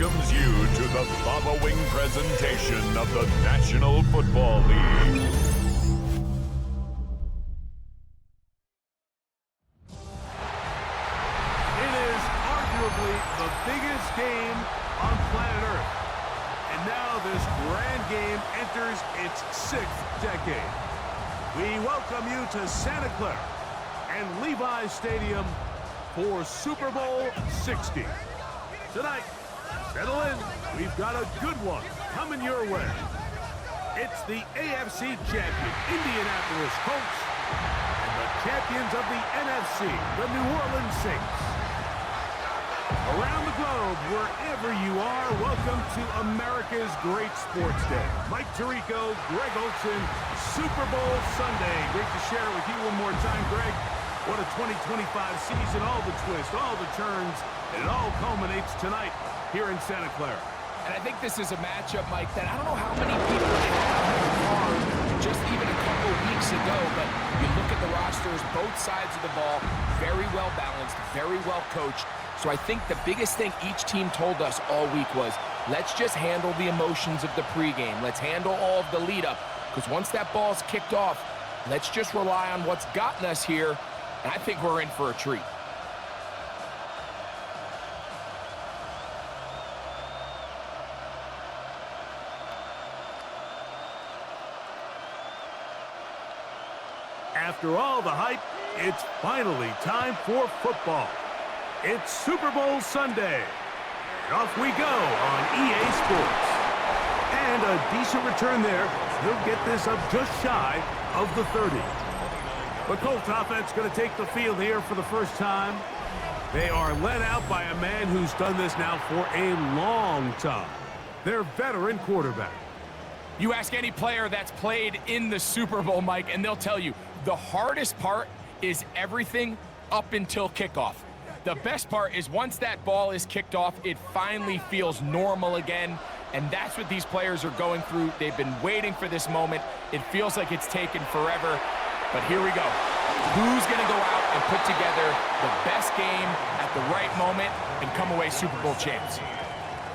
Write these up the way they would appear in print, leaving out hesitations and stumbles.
welcomes you to the following presentation of the National Football League. It is arguably the biggest game on planet Earth. And now this grand game enters its 6th decade. We welcome you to Santa Clara and Levi's Stadium for Super Bowl 60. Tonight, settle in. We've got a good one coming your way. It's the AFC champion, Indianapolis Colts, and the champions of the NFC, the New Orleans Saints. Around the globe, wherever you are, welcome to America's Great Sports Day. Mike Tirico, Greg Olson, Super Bowl Sunday. Great to share it with you one more time, Greg. What a 2025 season, all the twists, all the turns, and it all culminates tonight here in Santa Clara. And I think this is a matchup, Mike, that I don't know how many people had just even a couple weeks ago, but you look at the rosters, both sides of the ball, very well balanced, very well coached. So I think the biggest thing each team told us all week was, let's just handle the emotions of the pregame. Let's handle all of the lead up, because once that ball's kicked off, let's just rely on what's gotten us here. And I think we're in for a treat. After all the hype, it's finally time for football. It's Super Bowl Sunday. And off we go on EA Sports. And a decent return there. He'll get this up just shy of the 30. The Colts offense going to take the field here for the first time. They are led out by a man who's done this now for a long time. Their veteran quarterback. You ask any player that's played in the Super Bowl, Mike, and they'll tell you the hardest part is everything up until kickoff. The best part is once that ball is kicked off, it finally feels normal again, and that's what these players are going through. They've been waiting for this moment. It feels like it's taken forever. But here we go. Who's going to go out and put together the best game at the right moment and come away Super Bowl champs?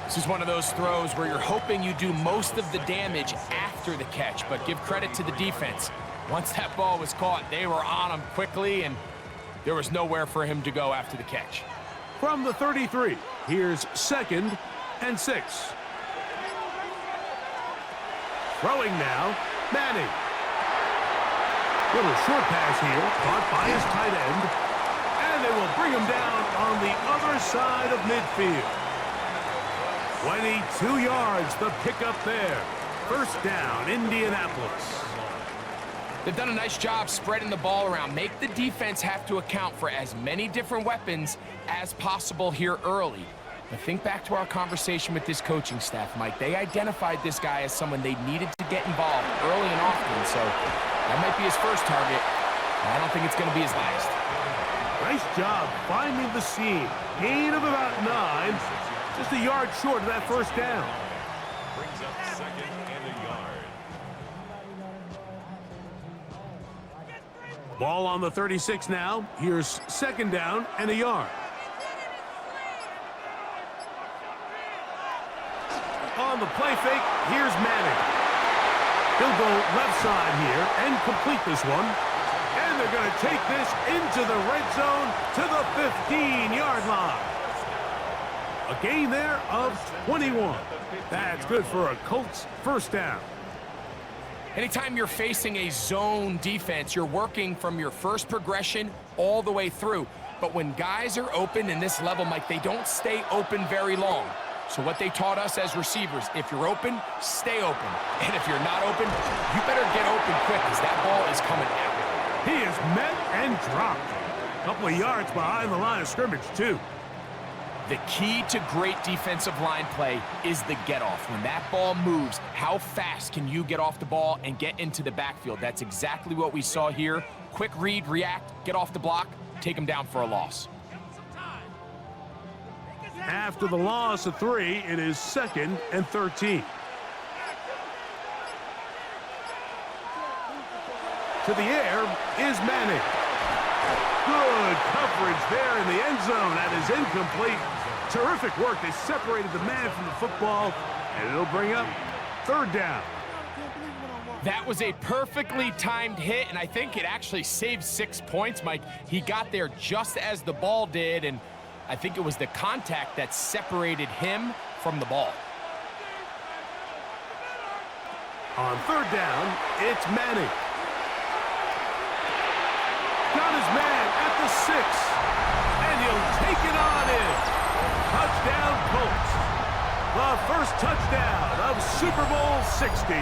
This is one of those throws where you're hoping you do most of the damage after the catch, but give credit to the defense. Once that ball was caught, they were on him quickly, and there was nowhere for him to go after the catch. From the 33, here's 2nd and 6. Throwing now, Manning. Little short pass here, caught by his tight end. And they will bring him down on the other side of midfield. 22 yards, the pickup there. First down, Indianapolis. They've done a nice job spreading the ball around. Make the defense have to account for as many different weapons as possible here early. But think back to our conversation with this coaching staff, Mike. They identified this guy as someone they needed to get involved early and often, so that might be his first target, and I don't think it's going to be his last. Nice job finding the seam. Gain of about 9, just a yard short of that first down. Brings up 2nd and a yard. Ball on the 36 now. Here's 2nd down and a yard. On the play fake, here's Madden. He'll go left side here and complete this one. And they're going to take this into the red zone to the 15-yard line. A gain there of 21. That's good for a Colts first down. Anytime you're facing a zone defense, you're working from your first progression all the way through. But when guys are open in this level, Mike, they don't stay open very long. So what they taught us as receivers, if you're open, stay open. And if you're not open, you better get open quick because that ball is coming out. He is met and dropped. A couple of yards behind the line of scrimmage, too. The key to great defensive line play is the get-off. When that ball moves, how fast can you get off the ball and get into the backfield? That's exactly what we saw here. Quick read, react, get off the block, take him down for a loss. After the loss of 3, it is 2nd and 13. To the air is Manning. Good coverage there in the end zone. That is incomplete. Terrific work. They separated the man from the football, and it'll bring up third down. That was a perfectly timed hit, and I think it actually saved 6 points, Mike. He got there just as the ball did, and I think it was the contact that separated him from the ball. On third down, it's Manning. Got his man at the 6, and he'll take it on in. Touchdown, Colts. The first touchdown of Super Bowl 60.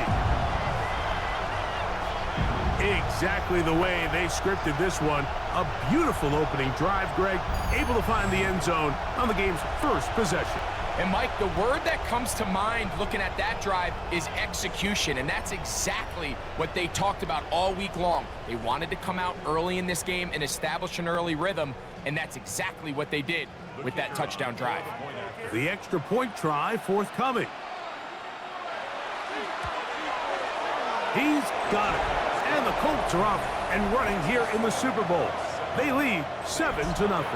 Exactly the way they scripted this one. A beautiful opening drive, Greg. Able to find the end zone on the game's first possession. And, Mike, the word that comes to mind looking at that drive is execution, and that's exactly what they talked about all week long. They wanted to come out early in this game and establish an early rhythm, and that's exactly what they did with that touchdown drive. The extra point try forthcoming. He's got it. And the Colts are off and running here in the Super Bowl. They lead 7-0.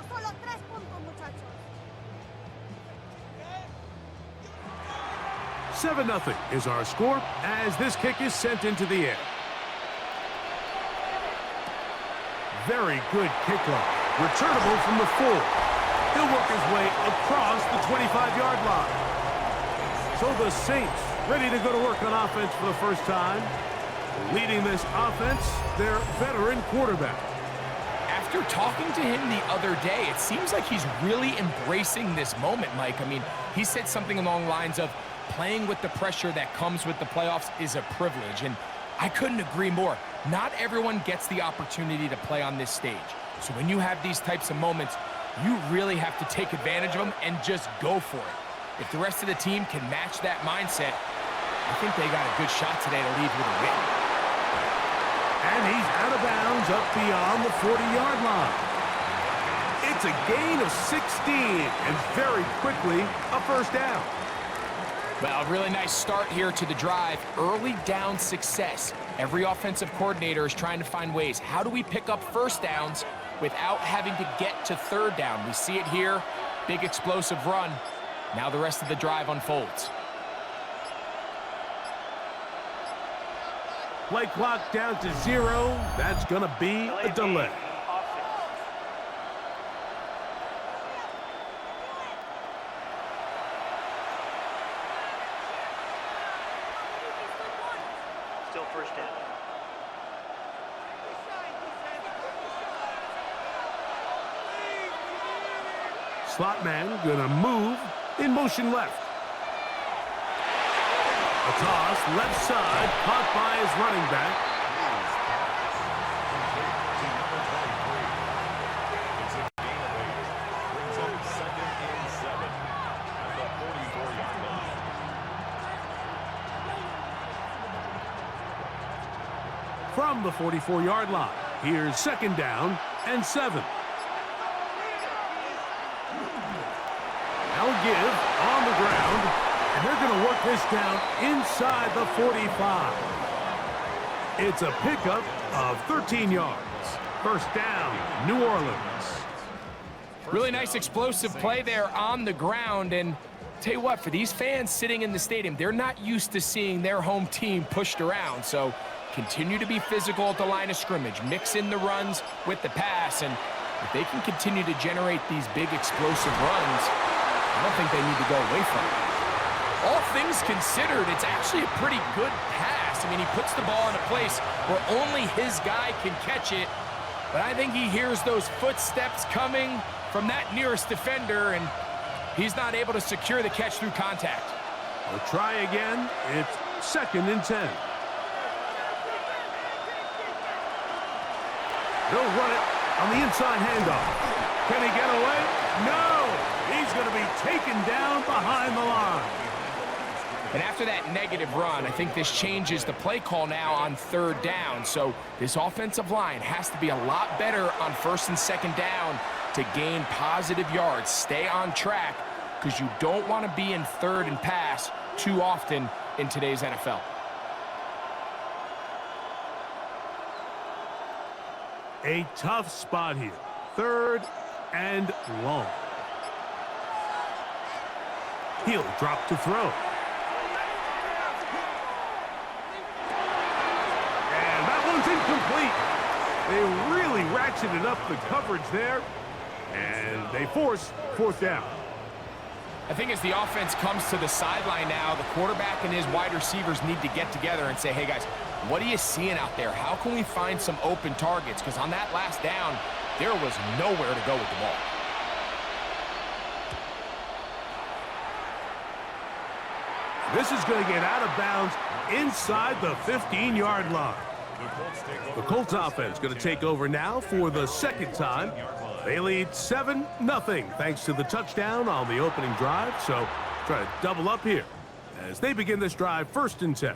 Solo 3 puntos, muchachos. 7-0 is our score as this kick is sent into the air. Very good kickoff. Returnable from the 4. He'll work his way across the 25-yard line. So the Saints ready to go to work on offense for the first time. Leading this offense, their veteran quarterback. After talking to him the other day, it seems like he's really embracing this moment, Mike. I mean, he said something along the lines of, playing with the pressure that comes with the playoffs is a privilege, and I couldn't agree more. Not everyone gets the opportunity to play on this stage. So when you have these types of moments, you really have to take advantage of them and just go for it. If the rest of the team can match that mindset, I think they got a good shot today to leave with a win. And he's out of bounds up beyond the 40-yard line. It's a gain of 16, and very quickly, a first down. Well, a really nice start here to the drive. Early down success. Every offensive coordinator is trying to find ways. How do we pick up first downs without having to get to third down? We see it here. Big explosive run. Now the rest of the drive unfolds. Play clock down to 0. That's going to be a delay. Still first down. Slot man going to move in motion left. A toss left side, caught by his running back. It's a gain of 8. Brings up 2nd and 7 at the 44-yard line. From the 44-yard line, here's 2nd down and 7. They'll give on the ground, and they're going to work this down inside the 45. It's a pickup of 13 yards. First down, New Orleans. Really nice explosive play there on the ground, and tell you what, for these fans sitting in the stadium, they're not used to seeing their home team pushed around, so continue to be physical at the line of scrimmage, mix in the runs with the pass, and if they can continue to generate these big explosive runs, I don't think they need to go away from it. All things considered, it's actually a pretty good pass. I mean, he puts the ball in a place where only his guy can catch it, but I think he hears those footsteps coming from that nearest defender, and he's not able to secure the catch through contact. We'll try again. It's 2nd and 10. They'll run it on the inside handoff. Can he get away? No! He's going to be taken down behind the line. And after that negative run, I think this changes the play call now on third down. So this offensive line has to be a lot better on first and second down to gain positive yards. Stay on track because you don't want to be in third and pass too often in today's NFL. A tough spot here. Third and long. He'll drop to throw. And that one's incomplete. They really ratcheted up the coverage there. And they force fourth down. I think as the offense comes to the sideline now, the quarterback and his wide receivers need to get together and say, hey, guys, what are you seeing out there? How can we find some open targets? Because on that last down, there was nowhere to go with the ball. This is going to get out of bounds inside the 15-yard line. The Colts offense going to take over now for the second time. They lead 7-0 thanks to the touchdown on the opening drive. So try to double up here as they begin this drive first and 10.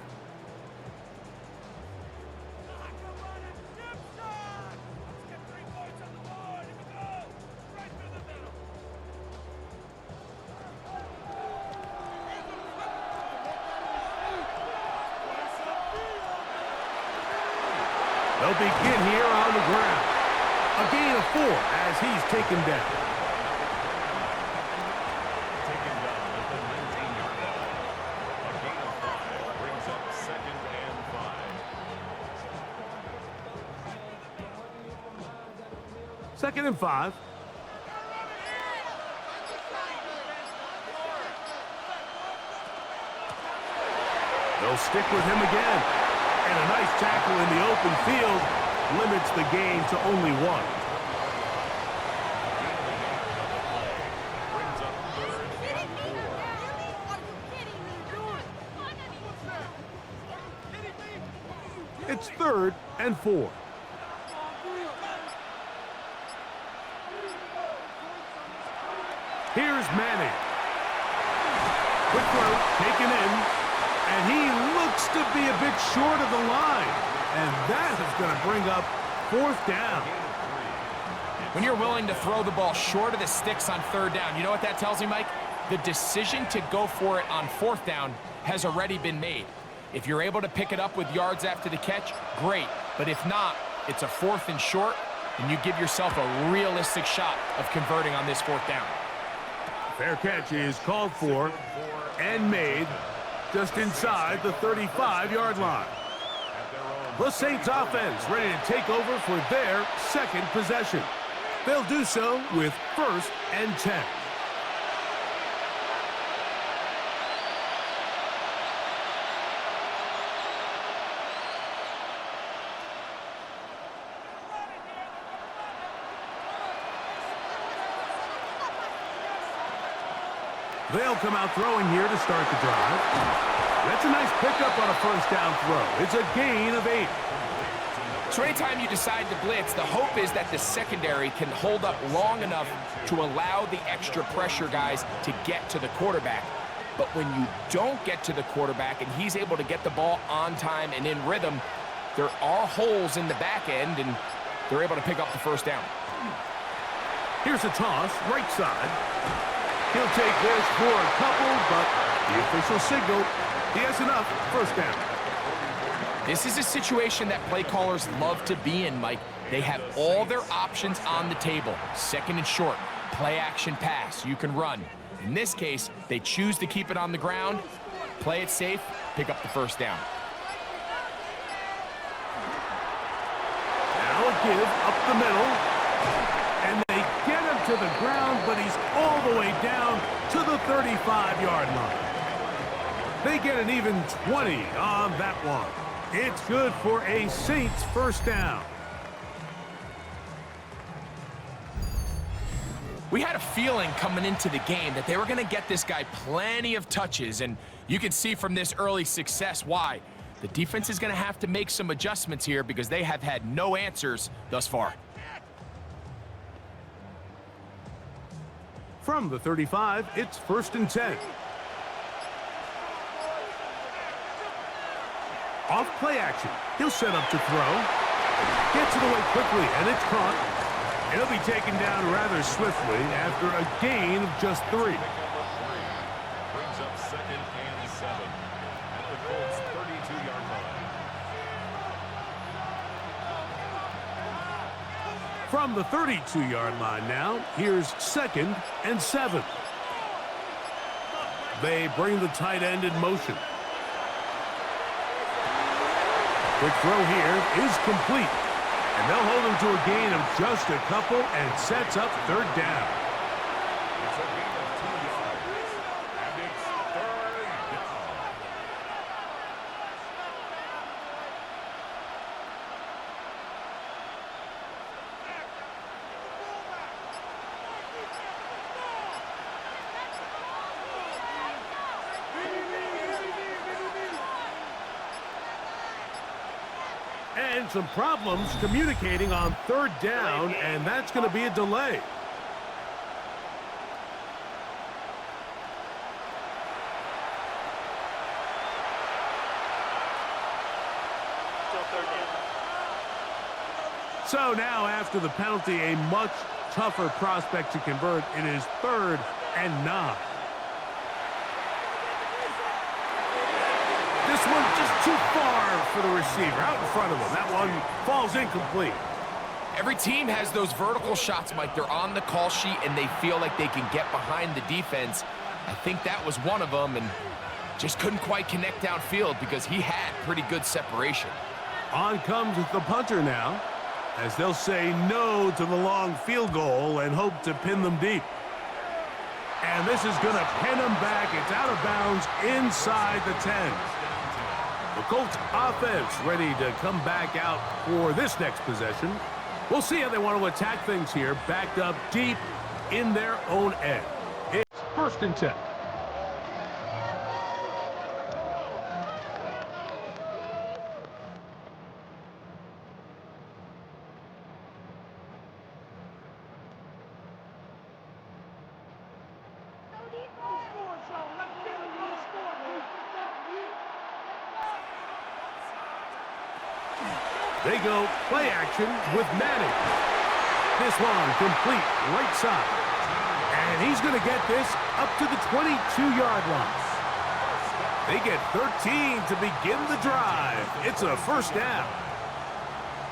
They'll begin here on the ground. A gain of 4 as he's taken down. Taken down at the 19-yard line. A gain of 5 brings up second and 5. Second and 5. They'll stick with him again. And a nice tackle in the open field limits the gain to only 1. Brings up third and 4. It's 3rd and 4. Here's Manning. Quick throw, taken in. And he looks to be a bit short of the line. And that is going to bring up fourth down. When you're willing to throw the ball short of the sticks on third down, you know what that tells me, Mike? The decision to go for it on fourth down has already been made. If you're able to pick it up with yards after the catch, great. But if not, it's a 4th and short, and you give yourself a realistic shot of converting on this fourth down. Fair catch is called for and made just inside the 35-yard line. The Saints offense ready to take over for their second possession. They'll do so with 1st and 10. They'll come out throwing here to start the drive. That's a nice pickup on a first down throw. It's a gain of 8. So anytime you decide to blitz, the hope is that the secondary can hold up long enough to allow the extra pressure guys to get to the quarterback. But when you don't get to the quarterback and he's able to get the ball on time and in rhythm, there are holes in the back end, and they're able to pick up the first down. Here's a toss, right side. He'll take this for a couple, but the official signal, he has enough, first down. This is a situation that play callers love to be in, Mike. They have all their options on the table. 2nd and short, play action pass, you can run. In this case, they choose to keep it on the ground, play it safe, pick up the first down. Now a give up the middle. And they get him to the ground, but he's all the way down to the 35-yard line. They get an even 20 on that one. It's good for a Saints first down. We had a feeling coming into the game that they were going to get this guy plenty of touches, and you can see from this early success why. The defense is going to have to make some adjustments here because they have had no answers thus far. From the 35, it's 1st and 10. Off play action. He'll set up to throw. Gets it away quickly, and it's caught. He'll be taken down rather swiftly after a gain of just 3. Brings up 2nd and 7 at the Colts' 32-yard line. From the 32-yard line now, here's 2nd and 7. They bring the tight end in motion. Quick throw here is complete. And they'll hold him to a gain of just a couple and sets up 3rd down. It's a gain of 2 yards, and it's 3rd down. And some problems communicating on 3rd down, and that's going to be a delay. Still 3rd down. So now, after the penalty, a much tougher prospect to convert. It is 3rd and 9. This one just too far for the receiver. Out in front of him. That one falls incomplete. Every team has those vertical shots, Mike. They're on the call sheet, and they feel like they can get behind the defense. I think that was one of them, and just couldn't quite connect downfield because he had pretty good separation. On comes the punter now, as they'll say no to the long field goal and hope to pin them deep. And this is going to pin them back. It's out of bounds inside the 10. The Colts offense ready to come back out for this next possession. We'll see how they want to attack things here, backed up deep in their own end. It's 1st and 10. They go play action with Madden. This one complete right side. And he's going to get this up to the 22-yard line. They get 13 to begin the drive. It's a 1st down.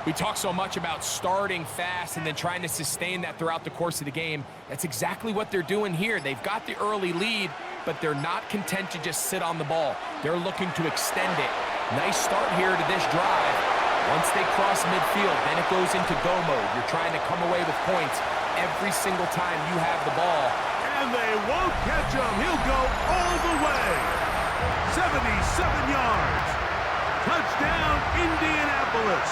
We talk so much about starting fast and then trying to sustain that throughout the course of the game. That's exactly what they're doing here. They've got the early lead, but they're not content to just sit on the ball. They're looking to extend it. Nice start here to this drive. Once they cross midfield, then it goes into go mode. You're trying to come away with points every single time you have the ball. And they won't catch him. He'll go all the way. 77 yards. Touchdown, Indianapolis.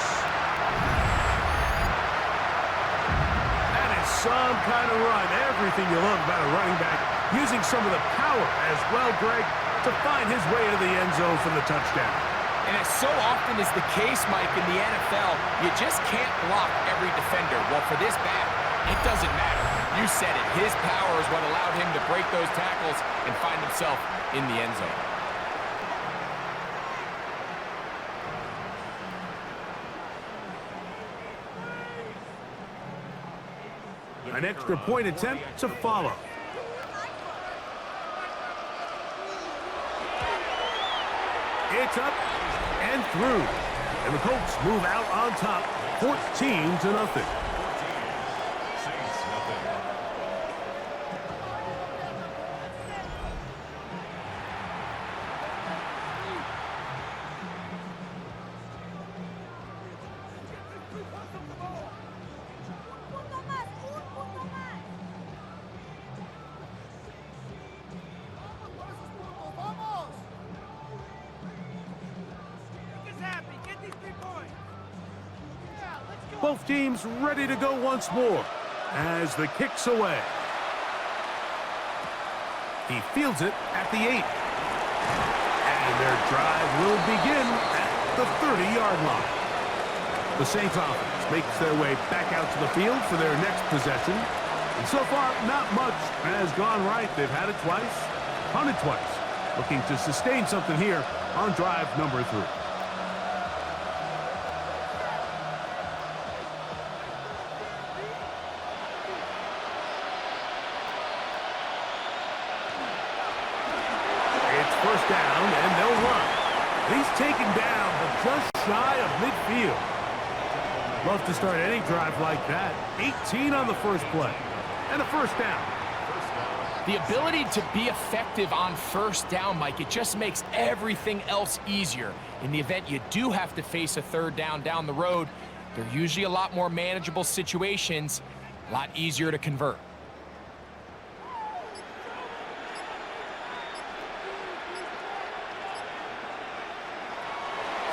That is some kind of run. Everything you love about a running back. Using some of the power as well, Greg, to find his way to the end zone for the touchdown. And as so often is the case, Mike, in the NFL, you just can't block every defender. Well, for this back, it doesn't matter. You said it. His power is what allowed him to break those tackles and find himself in the end zone. An extra point attempt to follow. It's up and through. And the Colts move out on top, 14-0. Both teams ready to go once more as the kick's away. He fields it at the 8. And their drive will begin at the 30-yard line. The Saints offense makes their way back out to the field for their next possession. And so far, not much has gone right. They've had it twice, punted twice. Looking to sustain something here on drive number 3. taken down, but just shy of midfield. Love to start any drive like that. 18 on the first play. And a first down. The ability to be effective on first down, Mike, it just makes everything else easier. In the event you do have to face a third down the road, they're usually a lot more manageable situations, a lot easier to convert.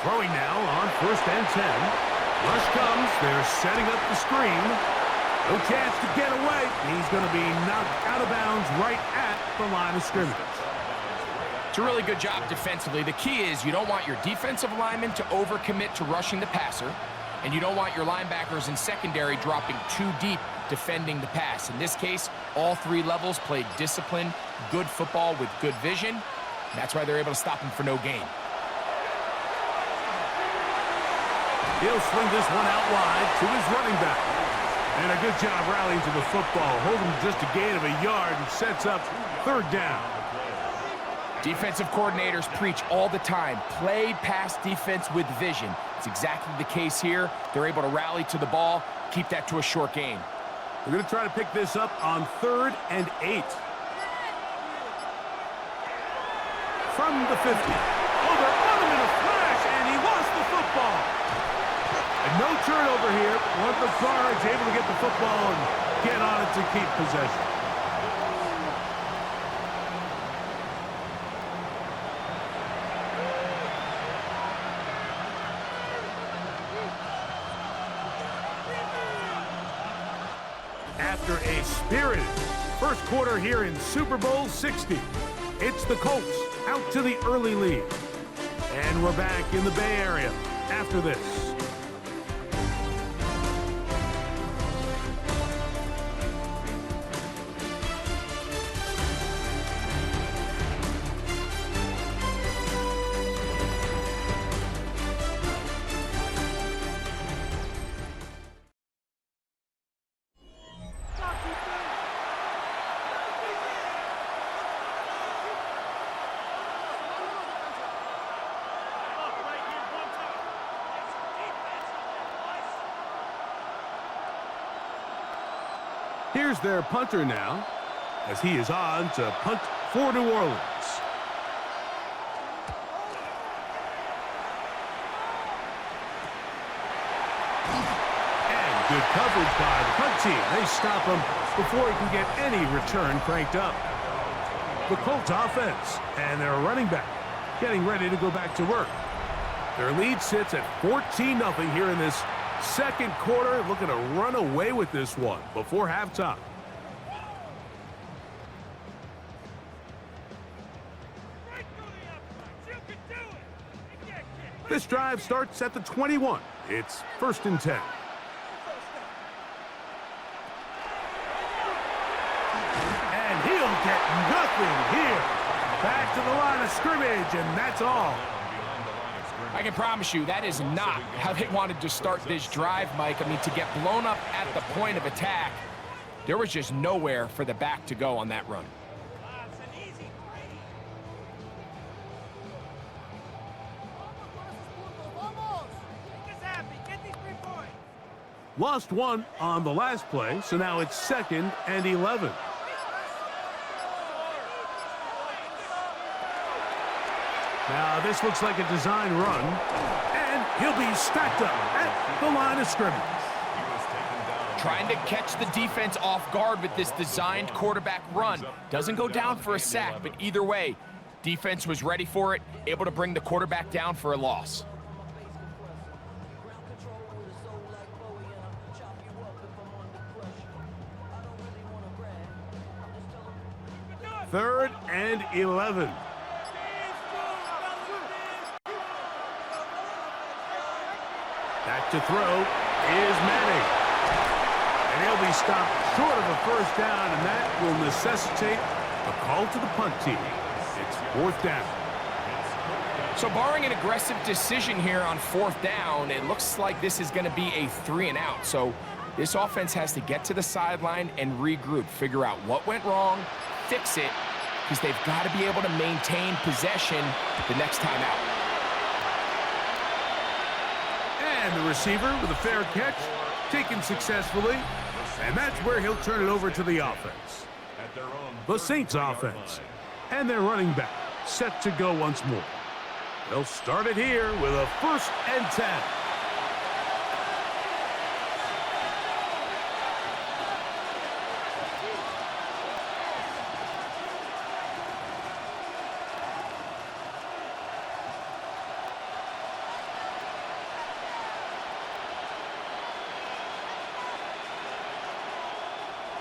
Throwing now on 1st and 10. Rush comes. They're setting up the screen. No chance to get away. He's going to be knocked out of bounds right at the line of scrimmage. It's a really good job defensively. The key is you don't want your defensive linemen to overcommit to rushing the passer, and you don't want your linebackers and secondary dropping too deep defending the pass. In this case, all three levels played disciplined, good football with good vision. That's why they're able to stop him for no gain. He'll swing this one out wide to his running back. And a good job rallying to the football. Holding just a gain of a yard and sets up 3rd down. Defensive coordinators preach all the time, play pass defense with vision. It's exactly the case here. They're able to rally to the ball, keep that to a short gain. We're going to try to pick this up on 3rd and 8. From the 50. Oh, they're on him in a flash, and he lost the football. And no turnover here. One of the guards able to get the football and get on it to keep possession. After a spirited first quarter here in Super Bowl 60, it's the Colts out to the early lead. And we're back in the Bay Area after this. Here's their punter now, as he is on to punt for New Orleans. And good coverage by the punt team. They stop him before he can get any return cranked up. The Colts offense and their running back getting ready to go back to work. Their lead sits at 14-0 here in this second quarter, looking to run away with this one before halftime. This drive starts at the 21. It's 1st and 10. And he'll get nothing here. Back to the line of scrimmage, and that's all. I can promise you that is not how they wanted to start this drive, Mike. I mean, to get blown up at the point of attack, there was just nowhere for the back to go on that run. Lost one on the last play, so now it's 2nd and 11. Now this looks like a design run, and he'll be stacked up at the line of scrimmage. Trying to catch the defense off guard with this designed quarterback run. Doesn't go down for a sack, but either way, defense was ready for it, able to bring the quarterback down for a loss. 3rd and 11. Back to throw is Madden. And he'll be stopped short of a first down, and that will necessitate a call to the punt team. It's 4th down. So barring an aggressive decision here on 4th down, it looks like this is going to be a 3-and-out. So this offense has to get to the sideline and regroup, figure out what went wrong, fix it, because they've got to be able to maintain possession the next time out. And the receiver with a fair catch, taken successfully. And that's where he'll turn it over to the offense. The Saints offense. And their running back set to go once more. They'll start it here with a 1st and 10.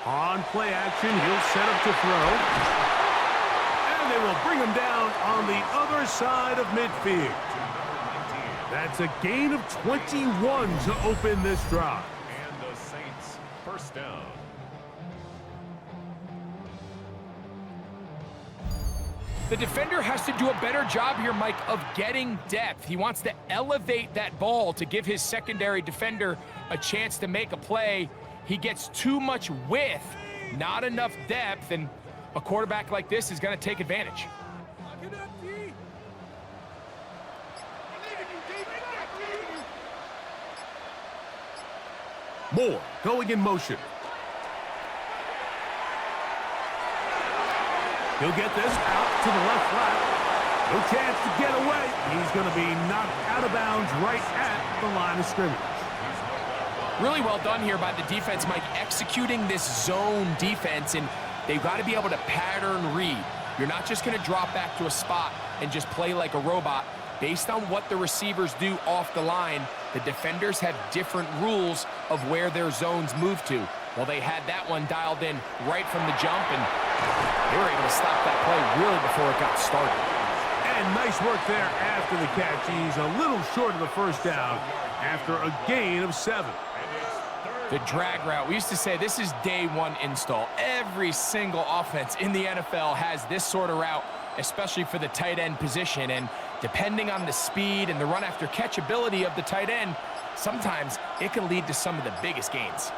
On play action, he'll set up to throw. And they will bring him down on the other side of midfield. That's a gain of 21 to open this drive. And the Saints, 1st down. The defender has to do a better job here, Mike, of getting depth. He wants to elevate that ball to give his secondary defender a chance to make a play. He gets too much width, not enough depth, and a quarterback like this is going to take advantage. Moore going in motion. He'll get this out to the left flat. No chance to get away. He's going to be knocked out of bounds right at the line of scrimmage. Really well done here by the defense, Mike, executing this zone defense, and they've got to be able to pattern read. You're not just going to drop back to a spot and just play like a robot. Based on what the receivers do off the line, the defenders have different rules of where their zones move to. Well, they had that one dialed in right from the jump, and they were able to stop that play really before it got started. And nice work there after the catch. He's a little short of the 1st down after a gain of 7. The drag route, we used to say this is day 1 install. Every single offense in the NFL has this sort of route, especially for the tight end position. And depending on the speed and the run after catch ability of the tight end, sometimes it can lead to some of the biggest gains.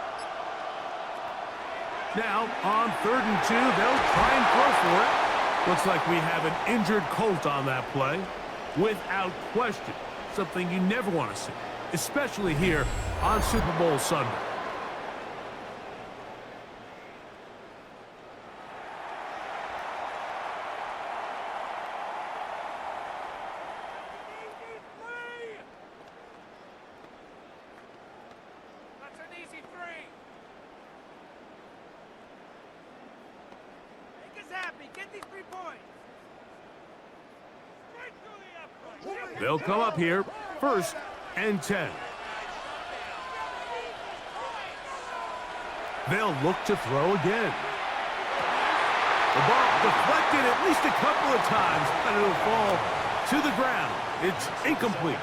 Now on 3rd and 2, they'll try and throw for it. Looks like we have an injured Colt on that play. Without question, something you never want to see, especially here on Super Bowl Sunday. They'll come up here, 1st and 10. They'll look to throw again. The ball deflected at least a couple of times, and it'll fall to the ground. It's incomplete.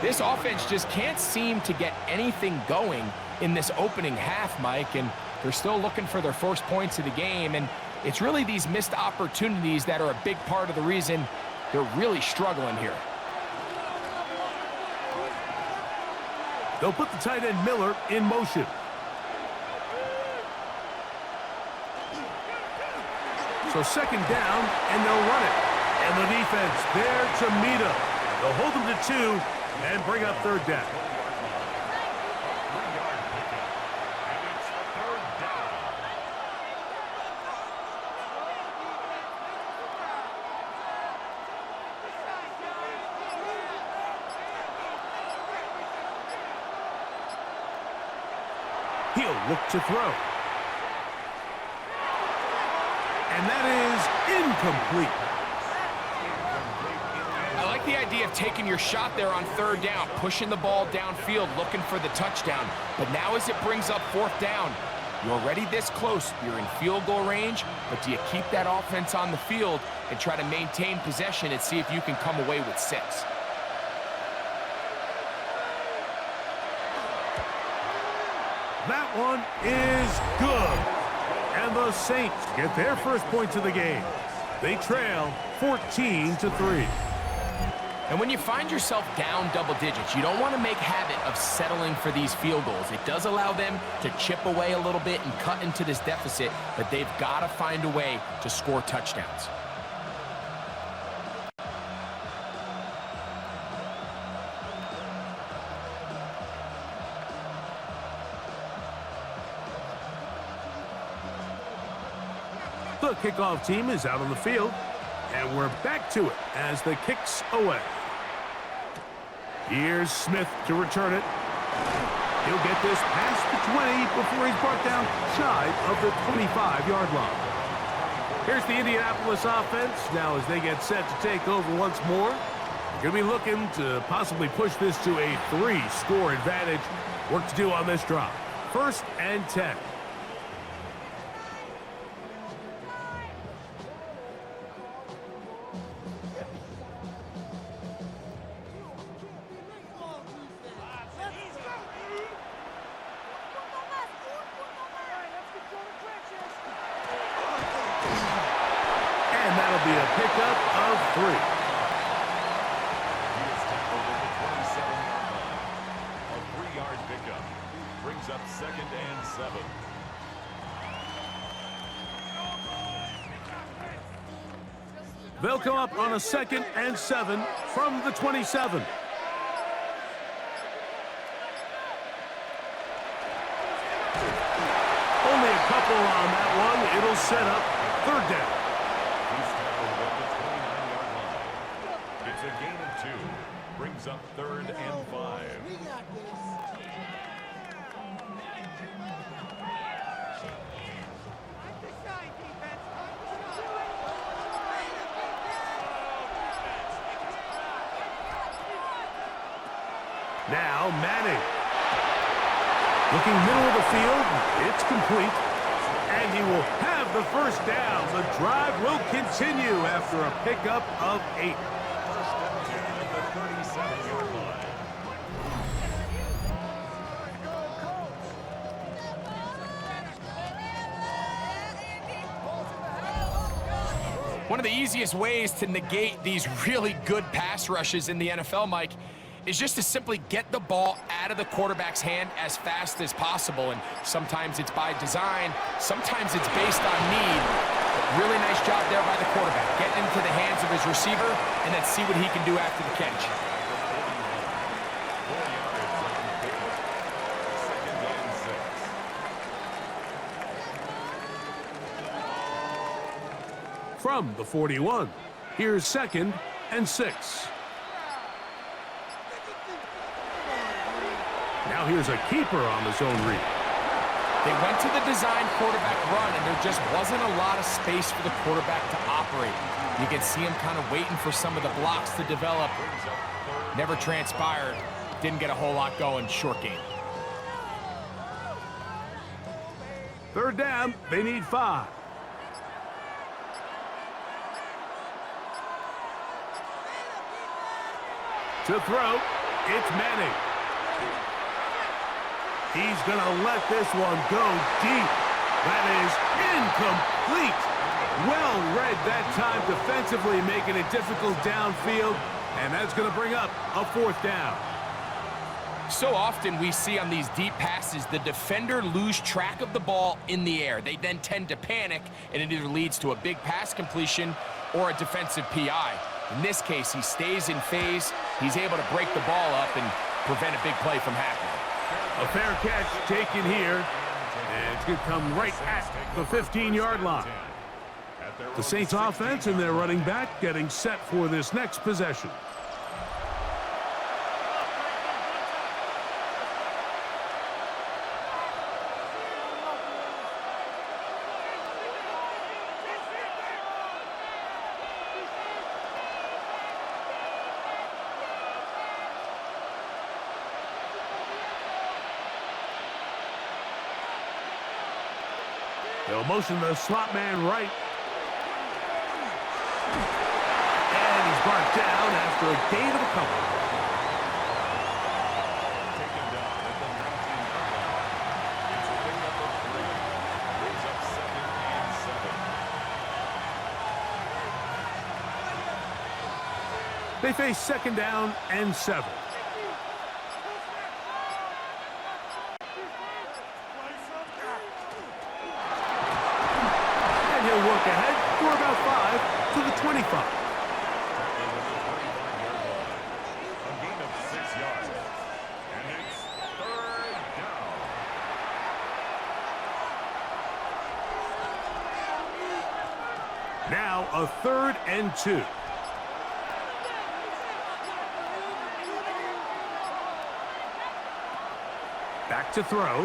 This offense just can't seem to get anything going in this opening half, Mike, and they're still looking for their 1st points of the game, and it's really these missed opportunities that are a big part of the reason they're really struggling here. They'll put the tight end Miller in motion. So 2nd down, and they'll run it. And the defense there to meet him. They'll hold them to 2 and bring up 3rd down. He'll look to throw. And that is incomplete. I like the idea of taking your shot there on 3rd down, pushing the ball downfield, looking for the touchdown. But now as it brings up 4th down, you're already this close. You're in field goal range, but do you keep that offense on the field and try to maintain possession and see if you can come away with 6? That one is good. And the Saints get their 1st points of the game. They trail 14-3. And when you find yourself down double digits, you don't want to make habit of settling for these field goals. It does allow them to chip away a little bit and cut into this deficit, but they've got to find a way to score touchdowns. The kickoff team is out on the field, and we're back to it as the kick's away. Here's Smith to return it. He'll get this past the 20 before he's brought down shy of the 25-yard line. Here's the Indianapolis offense now as they get set to take over once more. They're going to be looking to possibly push this to a 3-score advantage. Work to do on this drive. 1st and 10. And that'll be a pickup of 3. He is tackled at the 27-yard line. A 3-yard pickup brings up 2nd and 7. They'll come up on a 2nd and 7 from the 27. Only a couple on that one. It'll set up 3rd down. He's tackled at the 29-yard line. It's a gain of 2. Brings up 3rd and 5. Now Madden. Looking middle of the field, it's complete. And he will have the 1st down. The drive will continue after a pickup of 8. First and 10 at the 37-yard line. One of the easiest ways to negate these really good pass rushes in the NFL, Mike, is just to simply get the ball out of the quarterback's hand as fast as possible. And sometimes it's by design, sometimes it's based on need. But really nice job there by the quarterback, getting into the hands of his receiver, and then see what he can do after the catch. 4 yards on the pickup. 2nd and 6. From the 41, here's 2nd and 6. Now here's a keeper on the zone read. They went to the design quarterback run, and there just wasn't a lot of space for the quarterback to operate. You can see him kind of waiting for some of the blocks to develop. Never transpired. Didn't get a whole lot going. Short game. 3rd down, they need 5. To throw, it's Manning. He's going to let this one go deep. That is incomplete. Well read that time defensively, making it difficult downfield. And that's going to bring up a 4th down. So often we see on these deep passes, the defender lose track of the ball in the air. They then tend to panic, and it either leads to a big pass completion or a defensive PI. In this case, he stays in phase. He's able to break the ball up and prevent a big play from happening. A fair catch taken here, and it's going to come right at the 15-yard line. The Saints offense and their running back getting set for this next possession. They'll motion the slot man right. And he's brought down after a gain of a couple. Taken down at the 19-yard line. It's a pickup of 3. Brings up 2nd and 7. They face 2nd down and 7. And he'll work ahead for about 5 to the 25. Tackled at the 25-yard line. A gain of 6 yards. And it's 3rd down. Now a 3rd and 2. Back to throw.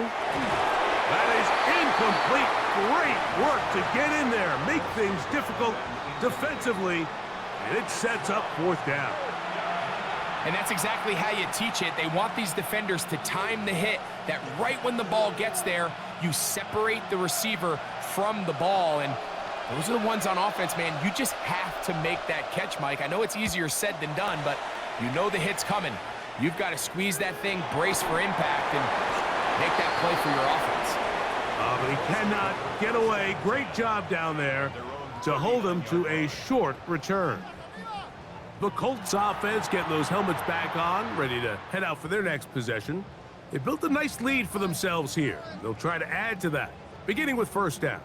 That is incomplete. Great work to get in there, make things difficult defensively, and it sets up 4th down. And that's exactly how you teach it. They want these defenders to time the hit, that right when the ball gets there, you separate the receiver from the ball. And those are the ones on offense, man. You just have to make that catch, Mike. I know it's easier said than done, but you know the hit's coming. You've got to squeeze that thing, brace for impact, and make that play for your offense. But he cannot get away. Great job down there to hold him to a short return. The Colts offense getting those helmets back on, ready to head out for their next possession. They built a nice lead for themselves here. They'll try to add to that, beginning with 1st down.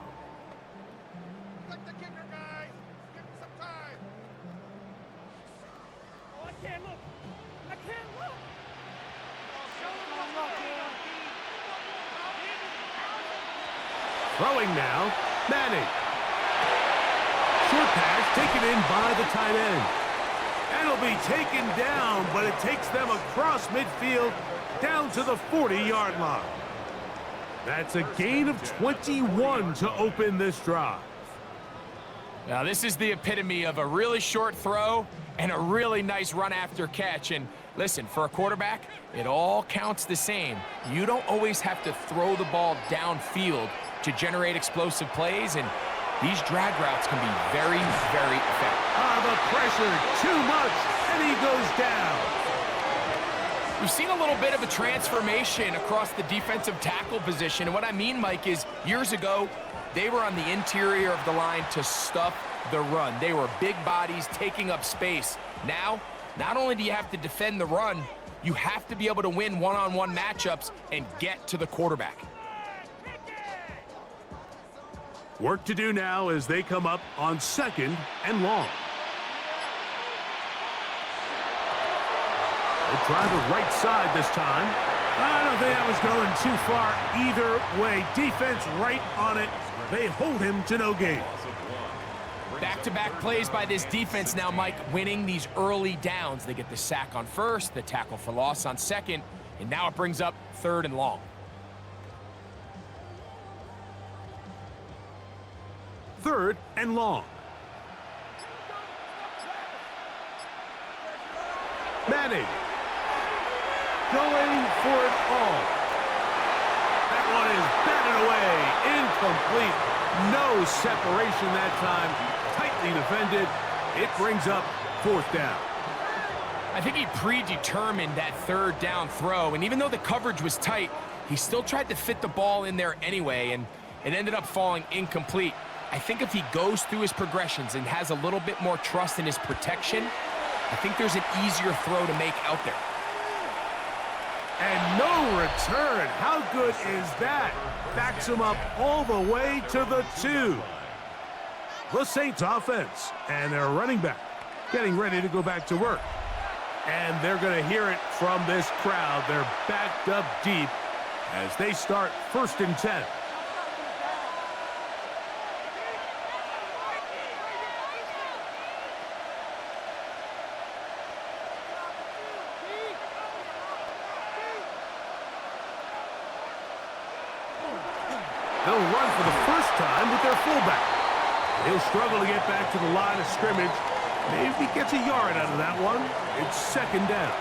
Throwing now, Madden. Short pass taken in by the tight end. And it'll be taken down, but it takes them across midfield down to the 40-yard line. That's a gain of 21 to open this drive. Now, this is the epitome of a really short throw and a really nice run after catch. And listen, for a quarterback, it all counts the same. You don't always have to throw the ball downfield to generate explosive plays, and these drag routes can be very, very effective. The pressure, too much, and he goes down. We've seen a little bit of a transformation across the defensive tackle position, and what I mean, Mike, is years ago, they were on the interior of the line to stuff the run. They were big bodies taking up space. Now, not only do you have to defend the run, you have to be able to win one-on-one matchups and get to the quarterback. Work to do now as they come up on 2nd and long. They'll try the right side this time. I don't think that was going too far either way. Defense right on it. They hold him to no gain. Back-to-back plays by this defense now, Mike, winning these early downs. They get the sack on 1st, the tackle for loss on 2nd, and now it brings up 3rd and long. 3rd and long. Madden going for it all. That one is batted away. Incomplete. No separation that time. Tightly defended. It brings up 4th down. I think he predetermined that 3rd down throw, and even though the coverage was tight, he still tried to fit the ball in there anyway, and it ended up falling incomplete. I think if he goes through his progressions and has a little bit more trust in his protection, I think there's an easier throw to make out there. And no return. How good is that? Backs him up all the way to the 2. The Saints offense and their running back getting ready to go back to work. And they're going to hear it from this crowd. They're backed up deep as they start 1st and 10. They'll run for the first time with their fullback. He'll struggle to get back to the line of scrimmage. Maybe he gets a yard out of that one. It's 2nd down.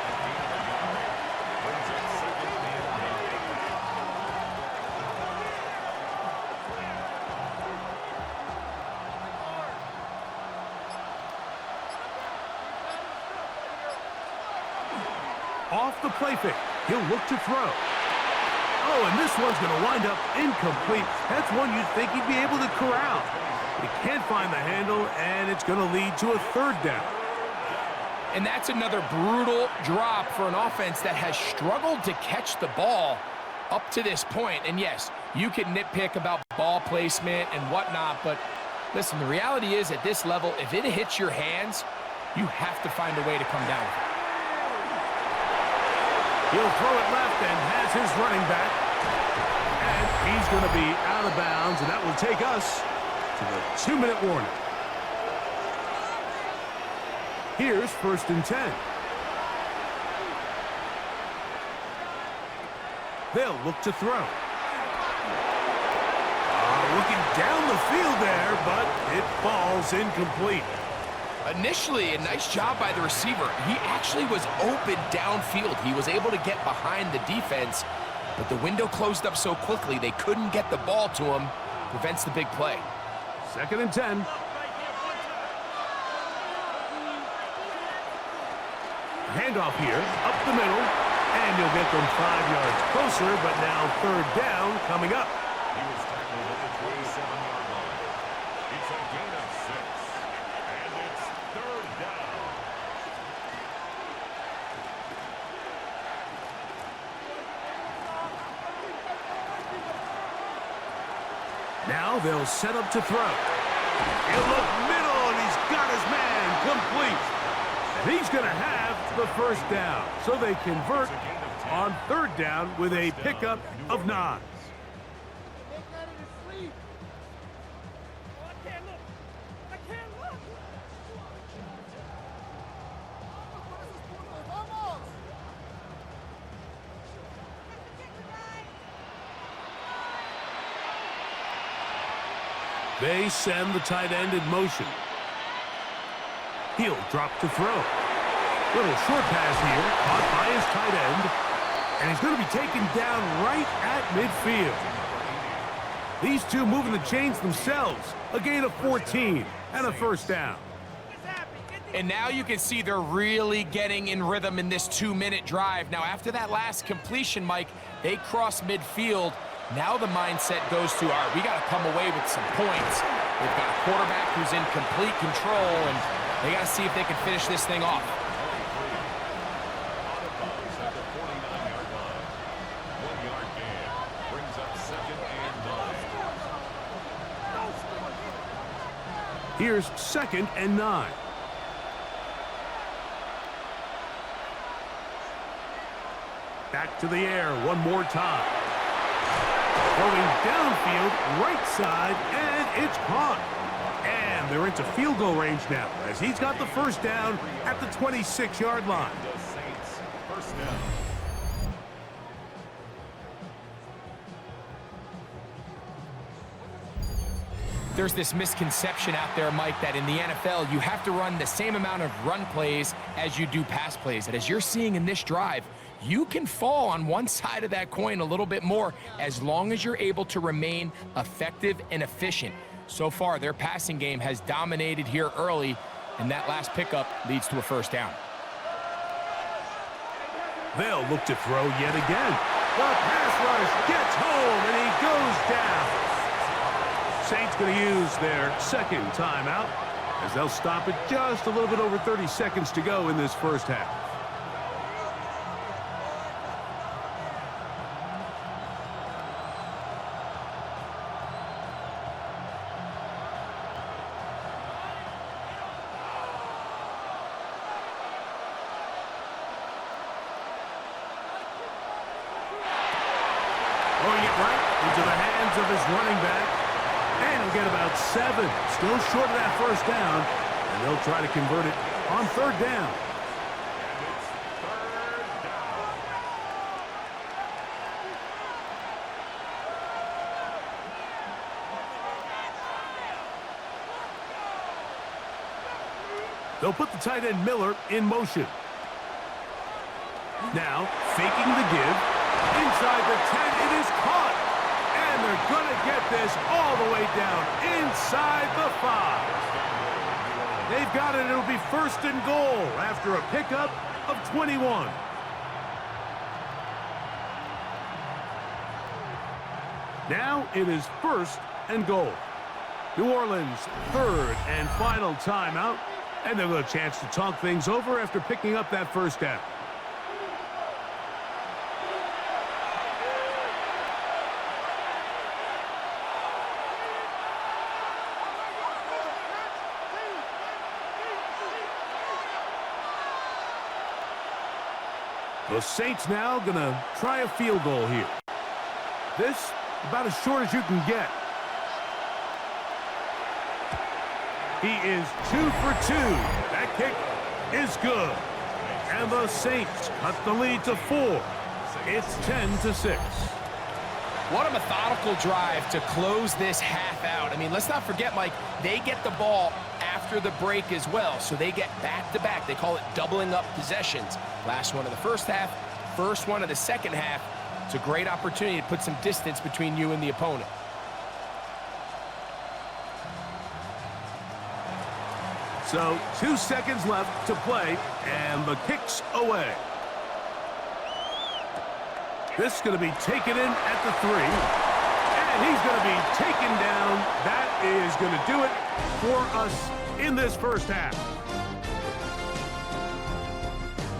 Off the play fake. He'll look to throw. Oh, and this one's going to wind up incomplete. That's one you'd think he'd be able to corral. He can't find the handle, and it's going to lead to a 3rd down. And that's another brutal drop for an offense that has struggled to catch the ball up to this point. And yes, you can nitpick about ball placement and whatnot, but listen, the reality is at this level, if it hits your hands, you have to find a way to come down with it. He'll throw it left and has his running back. And he's going to be out of bounds, and that will take us to the 2-minute warning. Here's 1st and 10. They'll look to throw. Looking down the field there, but it falls incomplete. Initially, a nice job by the receiver. He actually was open downfield. He was able to get behind the defense, but the window closed up so quickly they couldn't get the ball to him. Prevents the big play. 2nd and 10. Handoff here, up the middle, and you'll get them 5 yards closer, but now 3rd down coming up. He was tackled at the 27-yard line. It's a gain of 6, and it's 3rd down. Now they'll set up to throw. He'll look middle, and he's got his man complete. And he's going to have the 1st down. So they convert on 3rd down with a pickup of 9. They send the tight end in motion. He'll drop to throw. Little short pass here, caught by his tight end. And he's going to be taken down right at midfield. These two moving the chains themselves. A gain of 14 and a 1st down. And now you can see they're really getting in rhythm in this 2-minute drive. Now, after that last completion, Mike, they cross midfield. Now the mindset goes to, all right, we got to come away with some points. They've got a quarterback who's in complete control, and they got to see if they can finish this thing off. Out of bounds at the 49-yard line. 1-yard gain brings up 2nd and 9. Here's 2nd and 9. Back to the air one more time. Throwing downfield, right side, and it's caught. And they're into field goal range now as he's got the 1st down at the 26-yard line. The Saints, 1st down. There's this misconception out there, Mike, that in the NFL, you have to run the same amount of run plays as you do pass plays. And as you're seeing in this drive, you can fall on one side of that coin a little bit more as long as you're able to remain effective and efficient. So far, their passing game has dominated here early, and that last pickup leads to a 1st down. They'll look to throw yet again. The pass rush gets home, and he goes down. Saints going to use their 2nd timeout as they'll stop it just a little bit over 30 seconds to go in this 1st half. Throwing it right into the hands of his running back. And he'll get about 7. Still short of that 1st down. And they'll try to convert it on 3rd down. They'll put the tight end Miller in motion. Now, faking the give. Inside the 10, it is caught. And they're going to get this all the way down inside the 5. They've got it. It'll be 1st and goal after a pickup of 21. Now it is 1st and goal. New Orleans' 3rd and final timeout. And they'll get a chance to talk things over after picking up that 1st down. The Saints now going to try a field goal here. This about as short as you can get. He is 2 for 2. That kick is good. And the Saints cut the lead to 4. It's 10-6. What a methodical drive to close this half out. I mean, let's not forget, Mike, they get the ball after the break as well, so they get back-to-back. They call it doubling up possessions. Last one of the first half, first one of the second half. It's a great opportunity to put some distance between you and the opponent. So 2 seconds left to play, and the kick's away. This is going to be taken in at the 3, and he's going to be taken down. That is going to do it for us in this first half.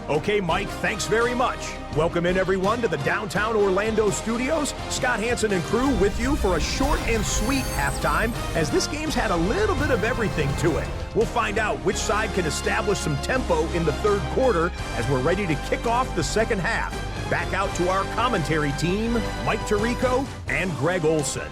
Okay, Mike, thanks very much. Welcome in, everyone, to the downtown Orlando studios. Scott Hansen and crew with you for a short and sweet halftime, as this game's had a little bit of everything to it. We'll find out which side can establish some tempo in the third quarter as we're ready to kick off the second half. Back out to our commentary team, Mike Tirico and Greg Olson.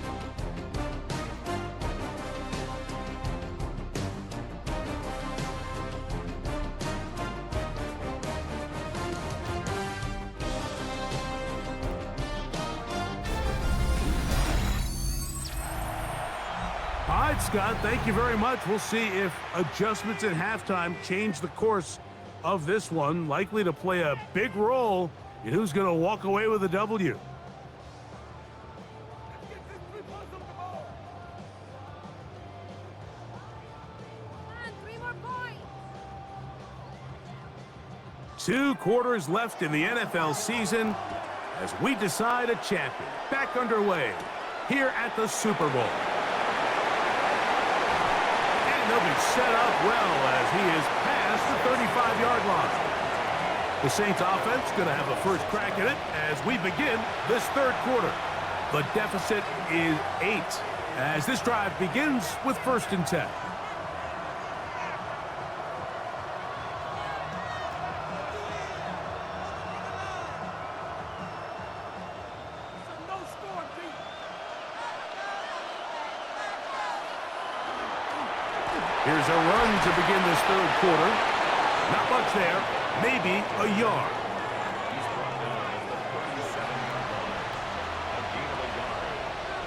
All right, Scott, thank you very much. We'll see if adjustments at halftime change the course of this one. Likely to play a big role in who's going to walk away with a W. Two quarters left in the NFL season as we decide a champion. Back underway here at the Super Bowl. And they'll be set up well as he is past the 35-yard line. The Saints offense going to have a first crack at it as we begin this third quarter. The deficit is 8 as this drive begins with 1st and 10. Here's a run to begin this third quarter. Not much there. Maybe a yard. He's brought down at the 37-yard line. A gain of a yard.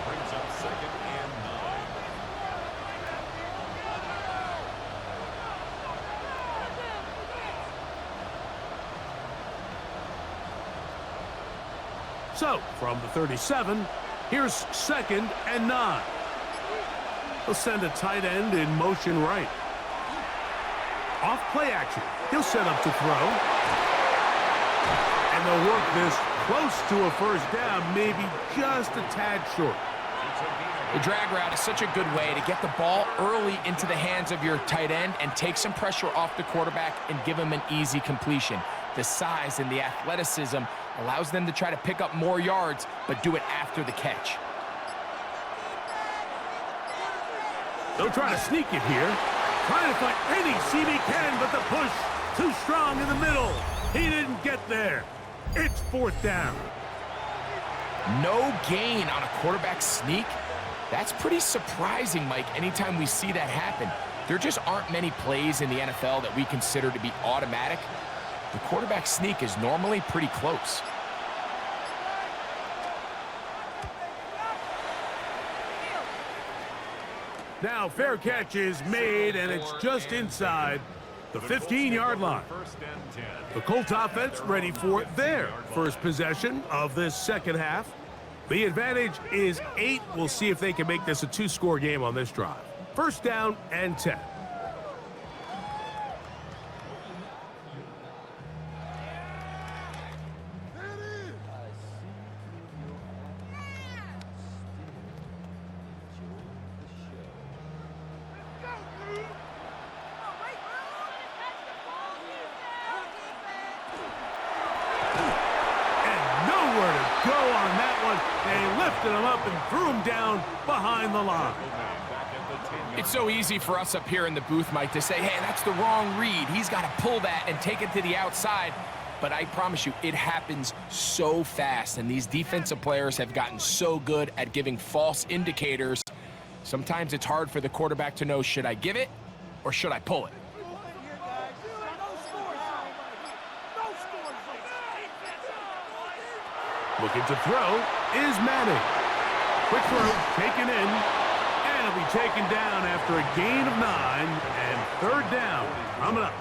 Brings up 2nd and 9. So, from the 37, here's 2nd and 9. He'll send a tight end in motion right. Off play action. He'll set up to throw. And they'll work this close to a first down, maybe just a tad short. The drag route is such a good way to get the ball early into the hands of your tight end and take some pressure off the quarterback and give him an easy completion. The size and the athleticism allows them to try to pick up more yards, but do it after the catch. They'll try to sneak it here. Trying to find any seam he can, but the push too strong in the middle. He didn't get there. It's 4th down. No gain on a quarterback sneak. That's pretty surprising, Mike, anytime we see that happen. There just aren't many plays in the NFL that we consider to be automatic. The quarterback sneak is normally pretty close. Now, fair catch is made, and it's just inside the 15-yard line. The Colts offense ready for their first possession of this second half. The advantage is 8. We'll see if they can make this a 2-score game on this drive. 1st down and 10. Him up and threw him down behind the line. It's so easy for us up here in the booth, Mike, to say, hey, that's the wrong read. He's got to pull that and take it to the outside. But I promise you, it happens so fast, and these defensive players have gotten so good at giving false indicators. Sometimes it's hard for the quarterback to know, should I give it or should I pull it? Looking to throw is Madden. Quick throw, taken in, and it'll be taken down after a gain of 9, and third down coming up.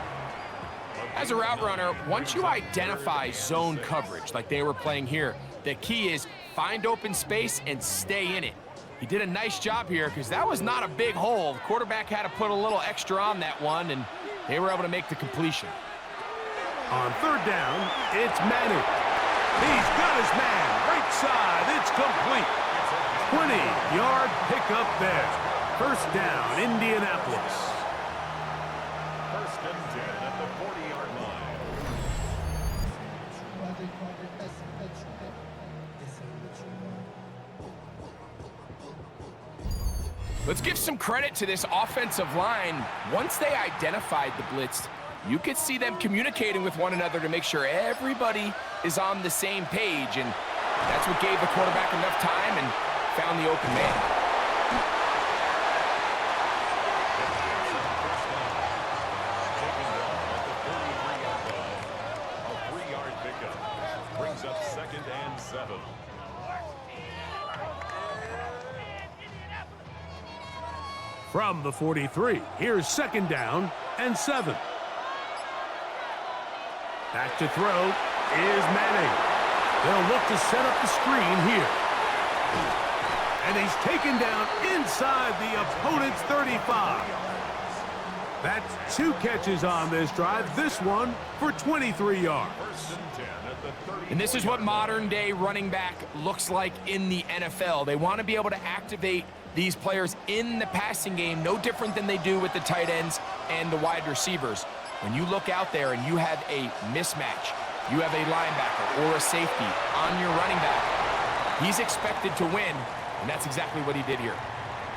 As a route runner, once you identify zone coverage like they were playing here, the key is find open space and stay in it. He did a nice job here because that was not a big hole. The quarterback had to put a little extra on that one, and they were able to make the completion. On third down, it's Madden. He's got his man, right side, it's complete. 20-yard pickup there. First down, Indianapolis. First and 10 at the 40-yard line. Let's give some credit to this offensive line. Once they identified the blitz, you could see them communicating with one another to make sure everybody is on the same page, and that's what gave the quarterback enough time and found the open man. Taken down at the 33-yard line. A 3-yard pickup brings up second and 7. From the 43, here's second down and 7. Back to throw is Manning. They'll look to set up the screen here. And he's taken down inside the opponent's 35. That's 2 catches on this drive, this one for 23 yards. First and 10 at the 30. And this is what modern-day running back looks like in the NFL. They want to be able to activate these players in the passing game, no different than they do with the tight ends and the wide receivers. When you look out there and you have a mismatch, you have a linebacker or a safety on your running back, he's expected to win, and that's exactly what he did here.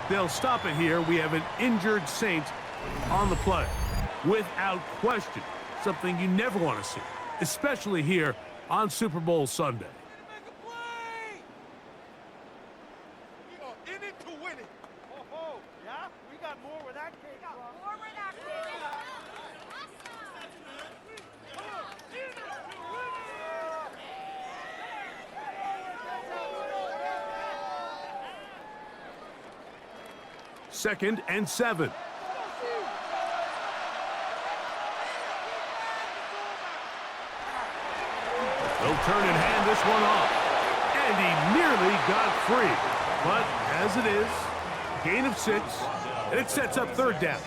They'll stop it here. We have an injured Saint on the play. Without question, something you never want to see, especially here on Super Bowl Sunday. In it to win it. Oh, yeah? We got more where that came from. Second and 7. They'll turn and hand this one off. And he nearly got free. But as it is, gain of 6, and it sets up third down.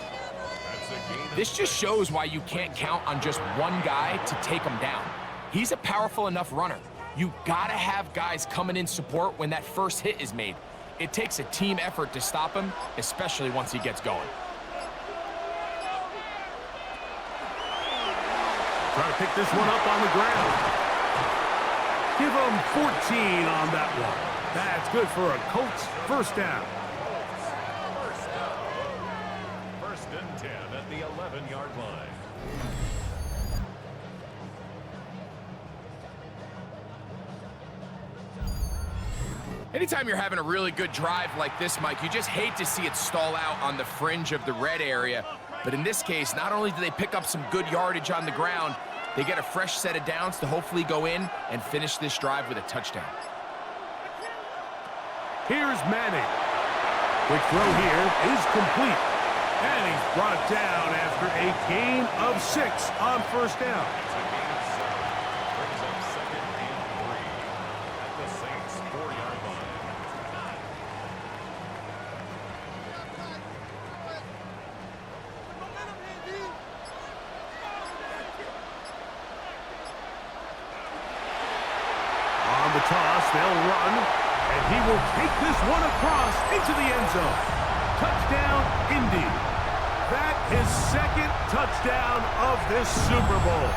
This just shows why you can't count on just one guy to take him down. He's a powerful enough runner. You gotta have guys coming in support when that first hit is made. It takes a team effort to stop him, especially once he gets going. Try to pick this one up on the ground. Give him 14 on that one. That's good for a Colts first down. First and 10 at the 11-yard line. Anytime you're having a really good drive like this, Mike, you just hate to see it stall out on the fringe of the red area. But in this case, not only do they pick up some good yardage on the ground, they get a fresh set of downs to hopefully go in and finish this drive with a touchdown. Here's Manning. Quick throw here is complete. And he's brought down after a gain of 6 on first down. It's a gain of 7. Brings up second and 3 at the Saints' 4-yard line. On the toss, they'll run, and he will take this one across into the end zone. Touchdown, Indy. That is second touchdown of this Super Bowl.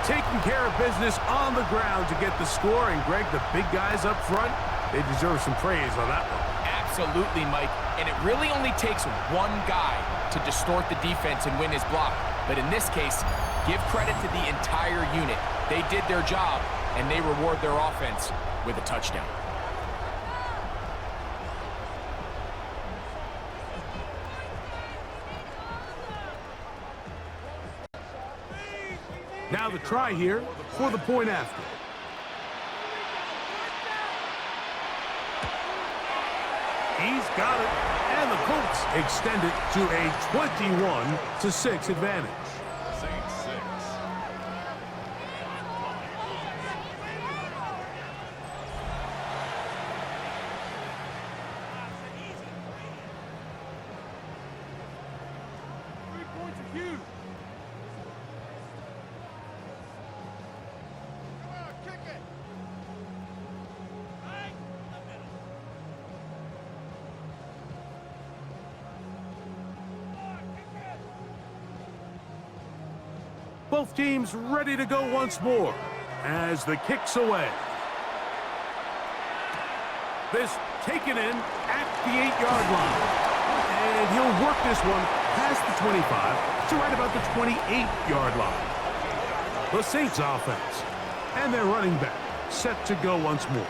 Taking care of business on the ground to get the score, and Greg, the big guys up front, they deserve some praise on that one. Absolutely, Mike. And it really only takes one guy to distort the defense and win his block. But in this case, give credit to the entire unit. They did their job, and they reward their offense with a touchdown. Now the try here for the point after. He's got it. And the Colts extend it to a 21-6 advantage. Saints 6. Both teams ready to go once more as the kick's away. This taken in at the 8-yard line. And he'll work this one past the 25 to right about the 28-yard line. The Saints offense and their running back set to go once more.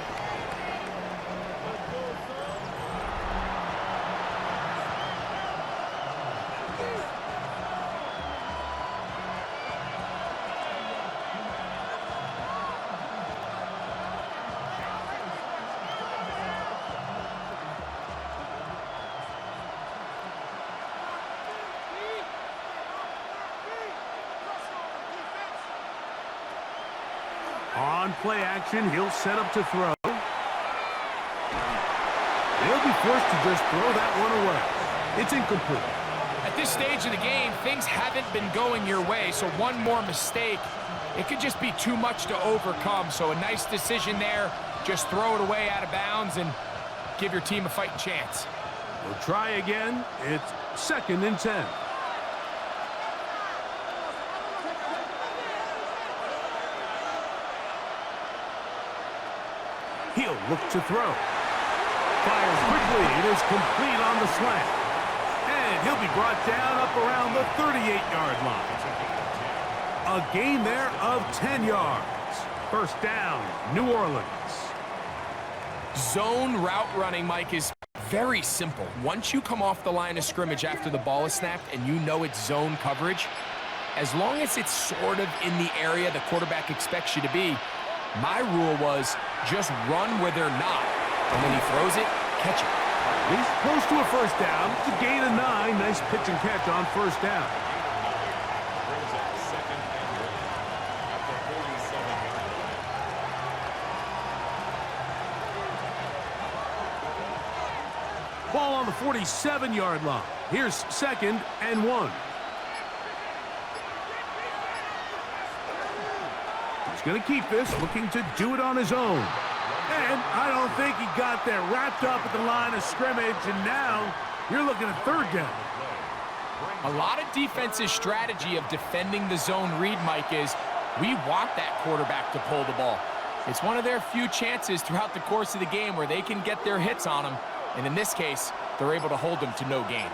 On play action, he'll set up to throw. He'll be forced to just throw that one away. It's incomplete. At this stage of the game, things haven't been going your way, so one more mistake, it could just be too much to overcome. So a nice decision there. Just throw it away out of bounds and give your team a fighting chance. We'll try again. It's 2nd and 10. He'll look to throw. Fires quickly. It is complete on the slant. And he'll be brought down up around the 38-yard line. A gain there of 10 yards. First down, New Orleans. Zone route running, Mike, is very simple. Once you come off the line of scrimmage after the ball is snapped and you know it's zone coverage, as long as it's sort of in the area the quarterback expects you to be, my rule was just run where they're not. And when he throws it, catch it. He's close to a first down. It's a gain of 9. Nice pitch and catch on first down. Brings up 2nd and 1 at the 47-yard line. Ball on the 47-yard line. Here's 2nd and 1. He's going to keep this, looking to do it on his own. And I don't think he got there wrapped up at the line of scrimmage, and now you're looking at 3rd down. A lot of defense's strategy of defending the zone read, Mike, is we want that quarterback to pull the ball. It's one of their few chances throughout the course of the game where they can get their hits on him, and in this case, they're able to hold him to no gain.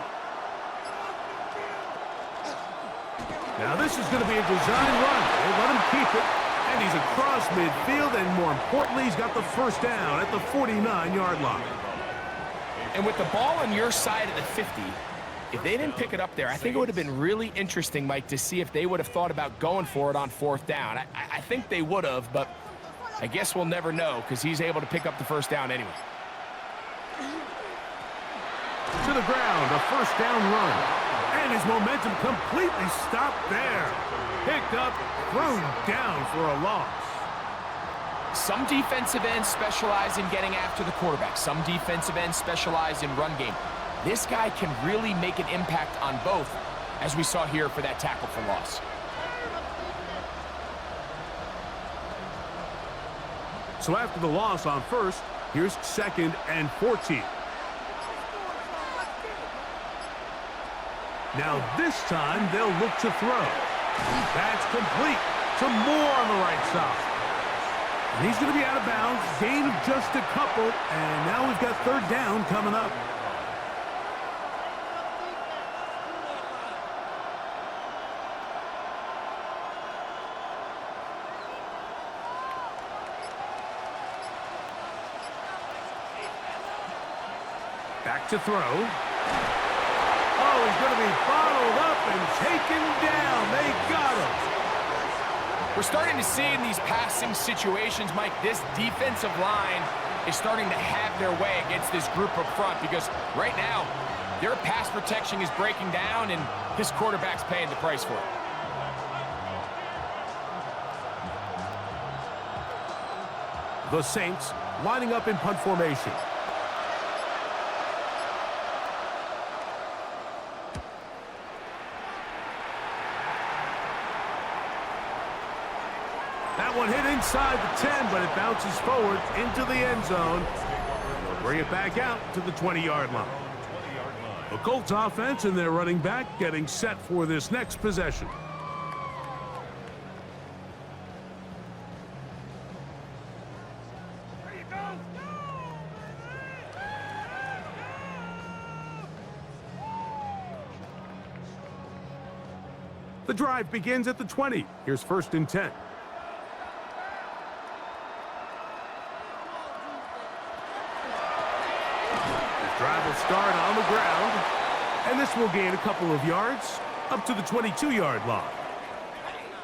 Now this is going to be a design run. They let him keep it. And he's across midfield, and more importantly, he's got the first down at the 49-yard line. And with the ball on your side of the 50, if they didn't pick it up there, I think it would have been really interesting, Mike, to see if they would have thought about going for it on 4th down. I think they would have, but I guess we'll never know because he's able to pick up the first down anyway. To the ground, a first down run. And his momentum completely stopped there. Picked up, thrown down for a loss. Some defensive ends specialize in getting after the quarterback. Some defensive ends specialize in run game. This guy can really make an impact on both, as we saw here for that tackle for loss. So after the loss on first, here's 2nd and 14. Now this time they'll look to throw. That's complete. Some more on the right side. And he's going to be out of bounds. Gain of just a couple. And now we've got 3rd down coming up. Back to throw. Oh, he's going to be bottled up and taken down. They got him. We're starting to see in these passing situations, Mike, this defensive line is starting to have their way against this group up front, because right now, their pass protection is breaking down, and his quarterback's paying the price for it. The Saints lining up in punt formation. That one hit inside the 10, but it bounces forward into the end zone. They'll bring it back out to the 20-yard line. The Colts offense and their running back getting set for this next possession. The drive begins at the 20. Here's 1st and 10. Drive will start on the ground, and this will gain a couple of yards up to the 22-yard line.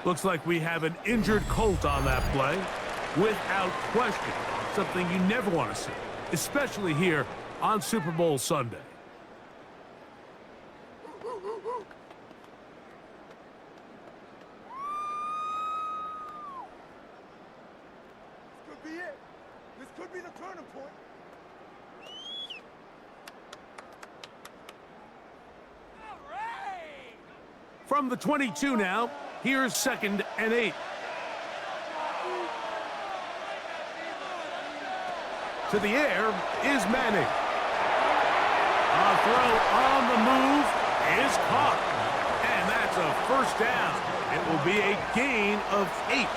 Looks like we have an injured Colt on that play, without question. Something you never want to see, especially here on Super Bowl Sunday. This could be it. This could be the turning point. From the 22 now, here's 2nd and 8. To the air is Manning. A throw on the move is caught. And that's a 1st down. It will be a gain of 8.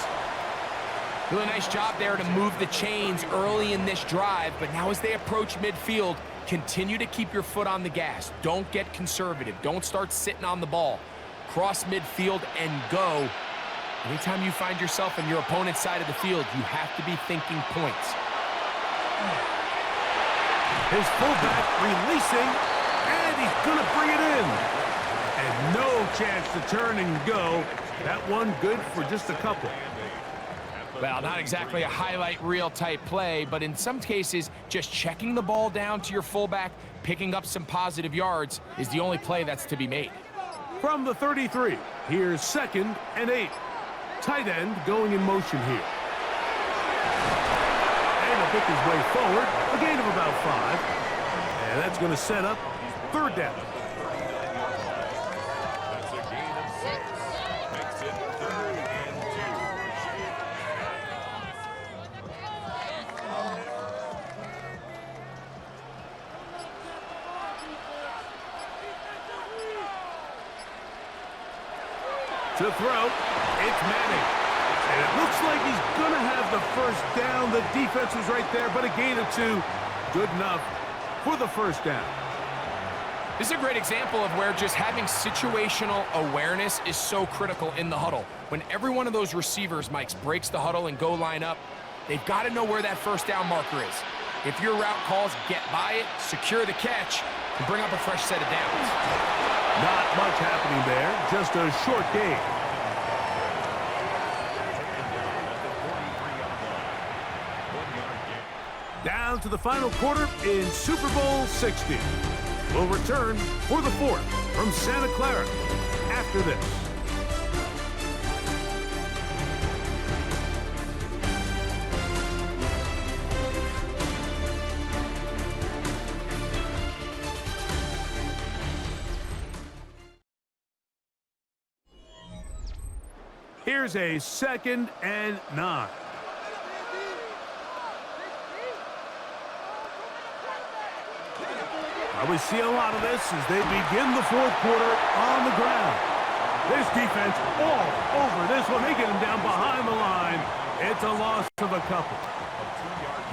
Doing a nice job there to move the chains early in this drive, but now as they approach midfield, continue to keep your foot on the gas. Don't get conservative. Don't start sitting on the ball. Cross midfield and go. Anytime you find yourself on your opponent's side of the field, you have to be thinking points. His fullback releasing, and he's going to bring it in. And no chance to turn and go. That one good for just a couple. Well, not exactly a highlight reel type play, but in some cases, just checking the ball down to your fullback, picking up some positive yards is the only play that's to be made. From the 33, here's 2nd and 8. Tight end going in motion here. And he'll pick his way forward, a gain of about 5. And that's going to set up 3rd down. That's a gain of 6. Makes it 3rd and 2. To throw, it's Manning. And it looks like he's going to have the 1st down. The defense was right there, but a gain of 2. Good enough for the 1st down. This is a great example of where just having situational awareness is so critical in the huddle. When every one of those receivers, Mike, breaks the huddle and go line up, they've got to know where that 1st down marker is. If your route calls, get by it, secure the catch, and bring up a fresh set of downs. Not much happening there, just a short gain. Down to the final quarter in Super Bowl 60. We'll return for the 4th from Santa Clara after this. Here's a 2nd and 9. We see a lot of this as they begin the 4th quarter on the ground. This defense all over this one. They get him down behind the line. It's a loss of a couple.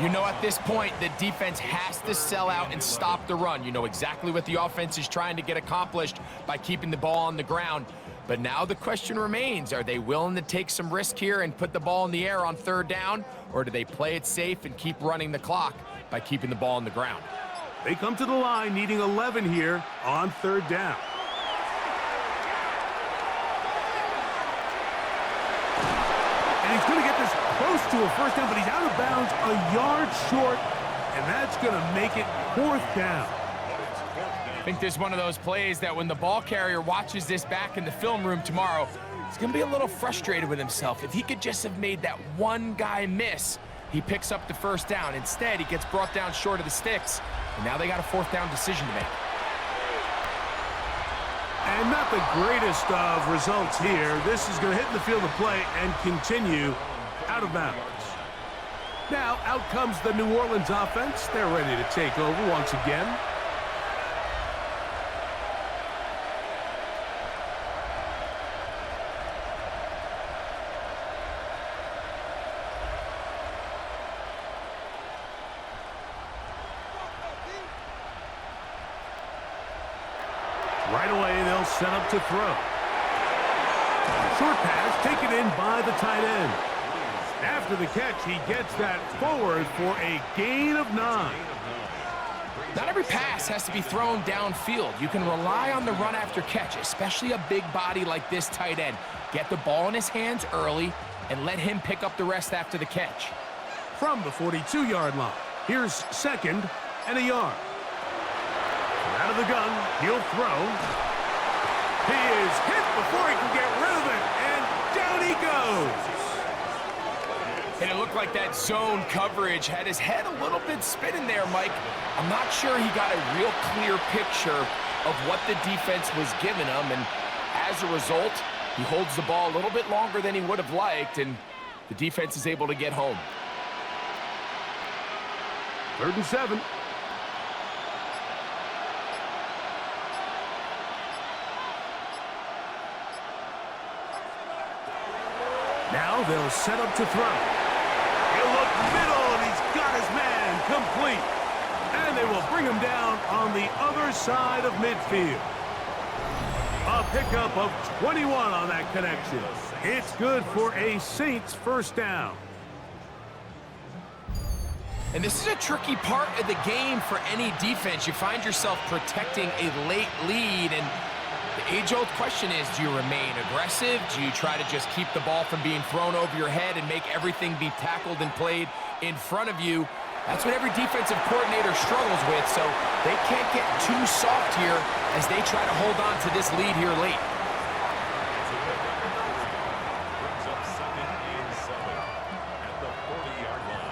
You know, at this point, the defense has to sell out and stop the run. You know exactly what the offense is trying to get accomplished by keeping the ball on the ground. But now the question remains, are they willing to take some risk here and put the ball in the air on 3rd down? Or do they play it safe and keep running the clock by keeping the ball on the ground? They come to the line needing 11 here on 3rd down. And he's going to get this close to a 1st down, but he's out of bounds a yard short and that's going to make it 4th down. I think this is one of those plays that when the ball carrier watches this back in the film room tomorrow, he's going to be a little frustrated with himself. If he could just have made that one guy miss, he picks up the 1st down. Instead, he gets brought down short of the sticks, and now they got a 4th down decision to make. And not the greatest of results here. This is going to hit in the field of play and continue out of bounds. Now, out comes the New Orleans offense. They're ready to take over once again. Right away, they'll set up to throw. Short pass taken in by the tight end. After the catch, he gets that forward for a gain of 9. Not every pass has to be thrown downfield. You can rely on the run after catch, especially a big body like this tight end. Get the ball in his hands early and let him pick up the rest after the catch. From the 42-yard line, here's 2nd and a yard. Out of the gun, he'll throw. He is hit before he can get rid of it, and down he goes. And it looked like that zone coverage had his head a little bit spinning there, Mike. I'm not sure he got a real clear picture of what the defense was giving him, and as a result, he holds the ball a little bit longer than he would have liked, and the defense is able to get home. 3rd and 7. Now they'll set up to throw. He'll look middle, and he's got his man complete. And they will bring him down on the other side of midfield. A pickup of 21 on that connection. It's good for a Saints 1st down. And this is a tricky part of the game for any defense. You find yourself protecting a late lead, and the age-old question is, do you remain aggressive? Do you try to just keep the ball from being thrown over your head and make everything be tackled and played in front of you? That's what every defensive coordinator struggles with, so they can't get too soft here as they try to hold on to this lead here late. Brings up 2nd and 7 at the 40-yard line.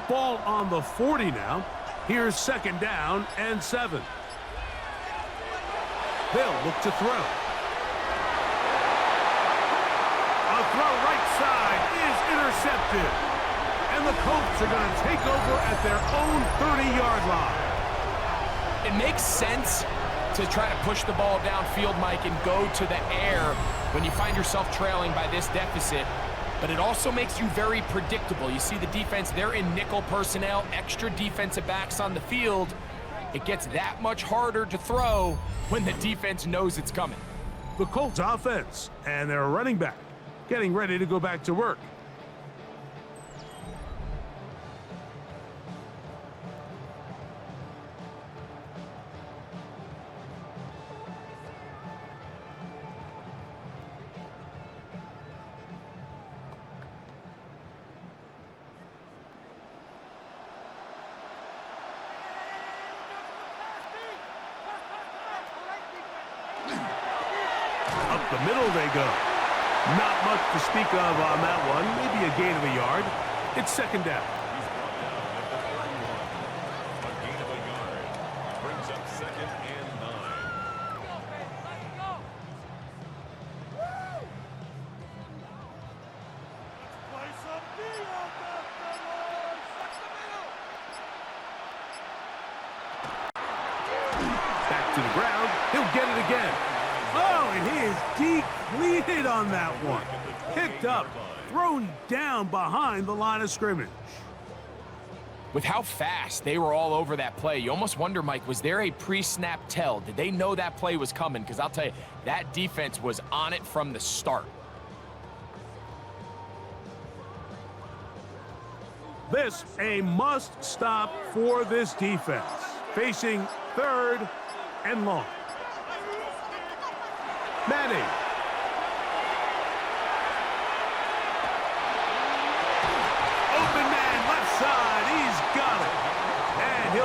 Ball on the 40 now. Here's 2nd down and 7. They'll look to throw. A throw right side is intercepted. And the Colts are going to take over at their own 30-yard line. It makes sense to try to push the ball downfield, Mike, and go to the air when you find yourself trailing by this deficit. But it also makes you very predictable. You see the defense, they're in nickel personnel, extra defensive backs on the field. It gets that much harder to throw when the defense knows it's coming. The Colts offense and their running back getting ready to go back to work. Up the middle they go. Not much to speak of on that one. Maybe a gain of a yard. It's 2nd down. He's brought down at the 31. A gain of a yard. Brings up 2nd and 9. Play some D on that, fellas! Back to the ground. He'll get it again. Oh, and he is depleted on that one. Picked up, thrown down behind the line of scrimmage. With how fast they were all over that play, you almost wonder, Mike, was there a pre-snap tell? Did they know that play was coming? Because I'll tell you, that defense was on it from the start. This a must stop for this defense. Facing 3rd and long. Madden.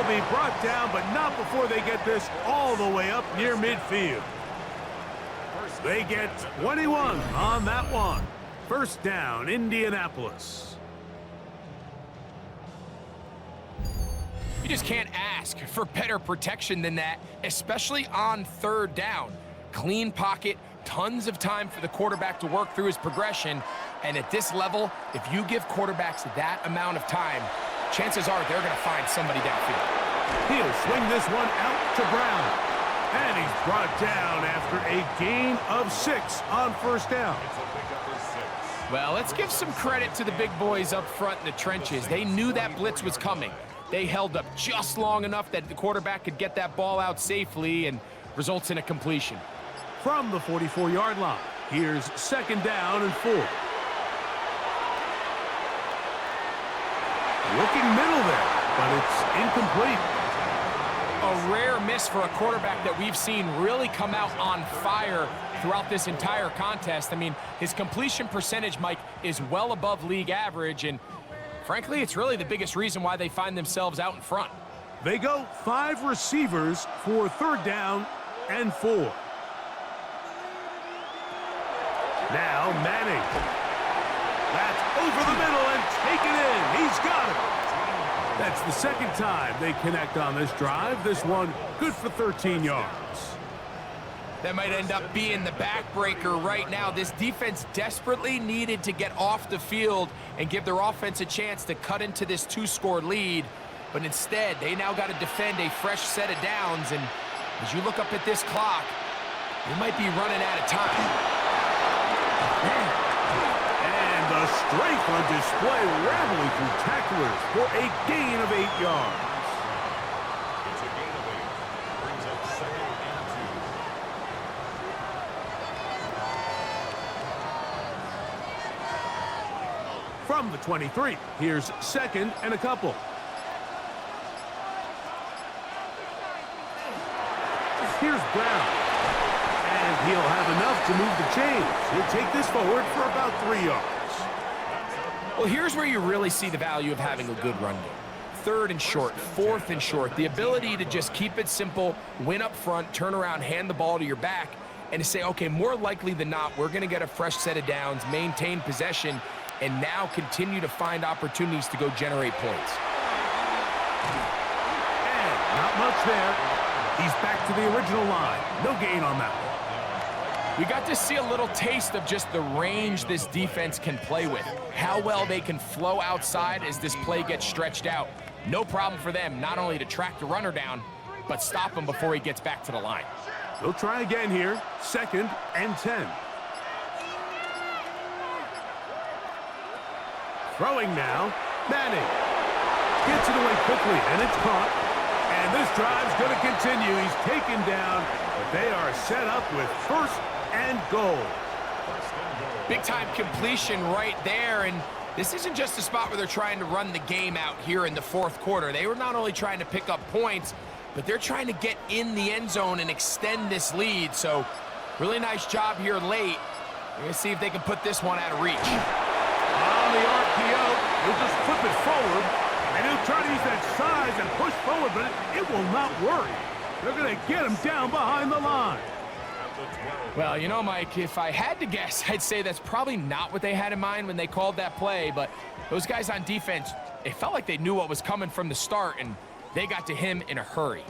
He'll be brought down, but not before they get this all the way up near midfield. They get 21 on that one. First down, Indianapolis. You just can't ask for better protection than that, especially on third down. Clean pocket, tons of time for the quarterback to work through his progression. And at this level, if you give quarterbacks that amount of time, chances are they're going to find somebody downfield. He'll swing this one out to Brown. And he's brought down after a gain of 6 on first down. Well, let's give some credit to the big boys up front in the trenches. They knew that blitz was coming. They held up just long enough that the quarterback could get that ball out safely and results in a completion. From the 44-yard line, here's second down and 4. Looking middle there, but it's incomplete. A rare miss for a quarterback that we've seen really come out on fire throughout this entire contest. I mean, his completion percentage, Mike, is well above league average, and frankly, it's really the biggest reason why they find themselves out in front. They go 5 receivers for third down and 4. Now Manning. That's over the middle and taken in. He's got it. That's the second time they connect on this drive. This one good for 13 yards. That might end up being the backbreaker right now. This defense desperately needed to get off the field and give their offense a chance to cut into this 2-score lead. But instead, they now got to defend a fresh set of downs. And as you look up at this clock, they might be running out of time. And the strength on display, rambling through tacklers for a gain of 8 yards. It's a gain of 8. Brings up second and 2. From the 23, here's second and a couple. Here's Brown. And he'll have enough to move the chains. He'll take this forward for about 3 yards. Well, here's where you really see the value of having a good run game. Third and short, fourth and short, the ability to just keep it simple, win up front, turn around, hand the ball to your back, and to say, okay, more likely than not, we're going to get a fresh set of downs, maintain possession, and now continue to find opportunities to go generate points. And not much there. He's back to the original line. No gain on that one. We got to see a little taste of just the range this defense can play with. How well they can flow outside as this play gets stretched out. No problem for them not only to track the runner down, but stop him before he gets back to the line. They'll try again here. Second and 10. Throwing now. Manning gets it away quickly, and it's caught. And this drive's going to continue. He's taken down, but they are set up with first and goal. Big-time completion right there, and this isn't just a spot where they're trying to run the game out here in the fourth quarter. They were not only trying to pick up points, but they're trying to get in the end zone and extend this lead. So really nice job here late. We're going to see if they can put this one out of reach. On the RPO, he'll just flip it forward, and he'll try to use that size and push forward, but it will not work. They're going to get him down behind the line. Well, you know, Mike, if I had to guess, I'd say that's probably not what they had in mind when they called that play, but those guys on defense, it felt like they knew what was coming from the start, and they got to him in a hurry.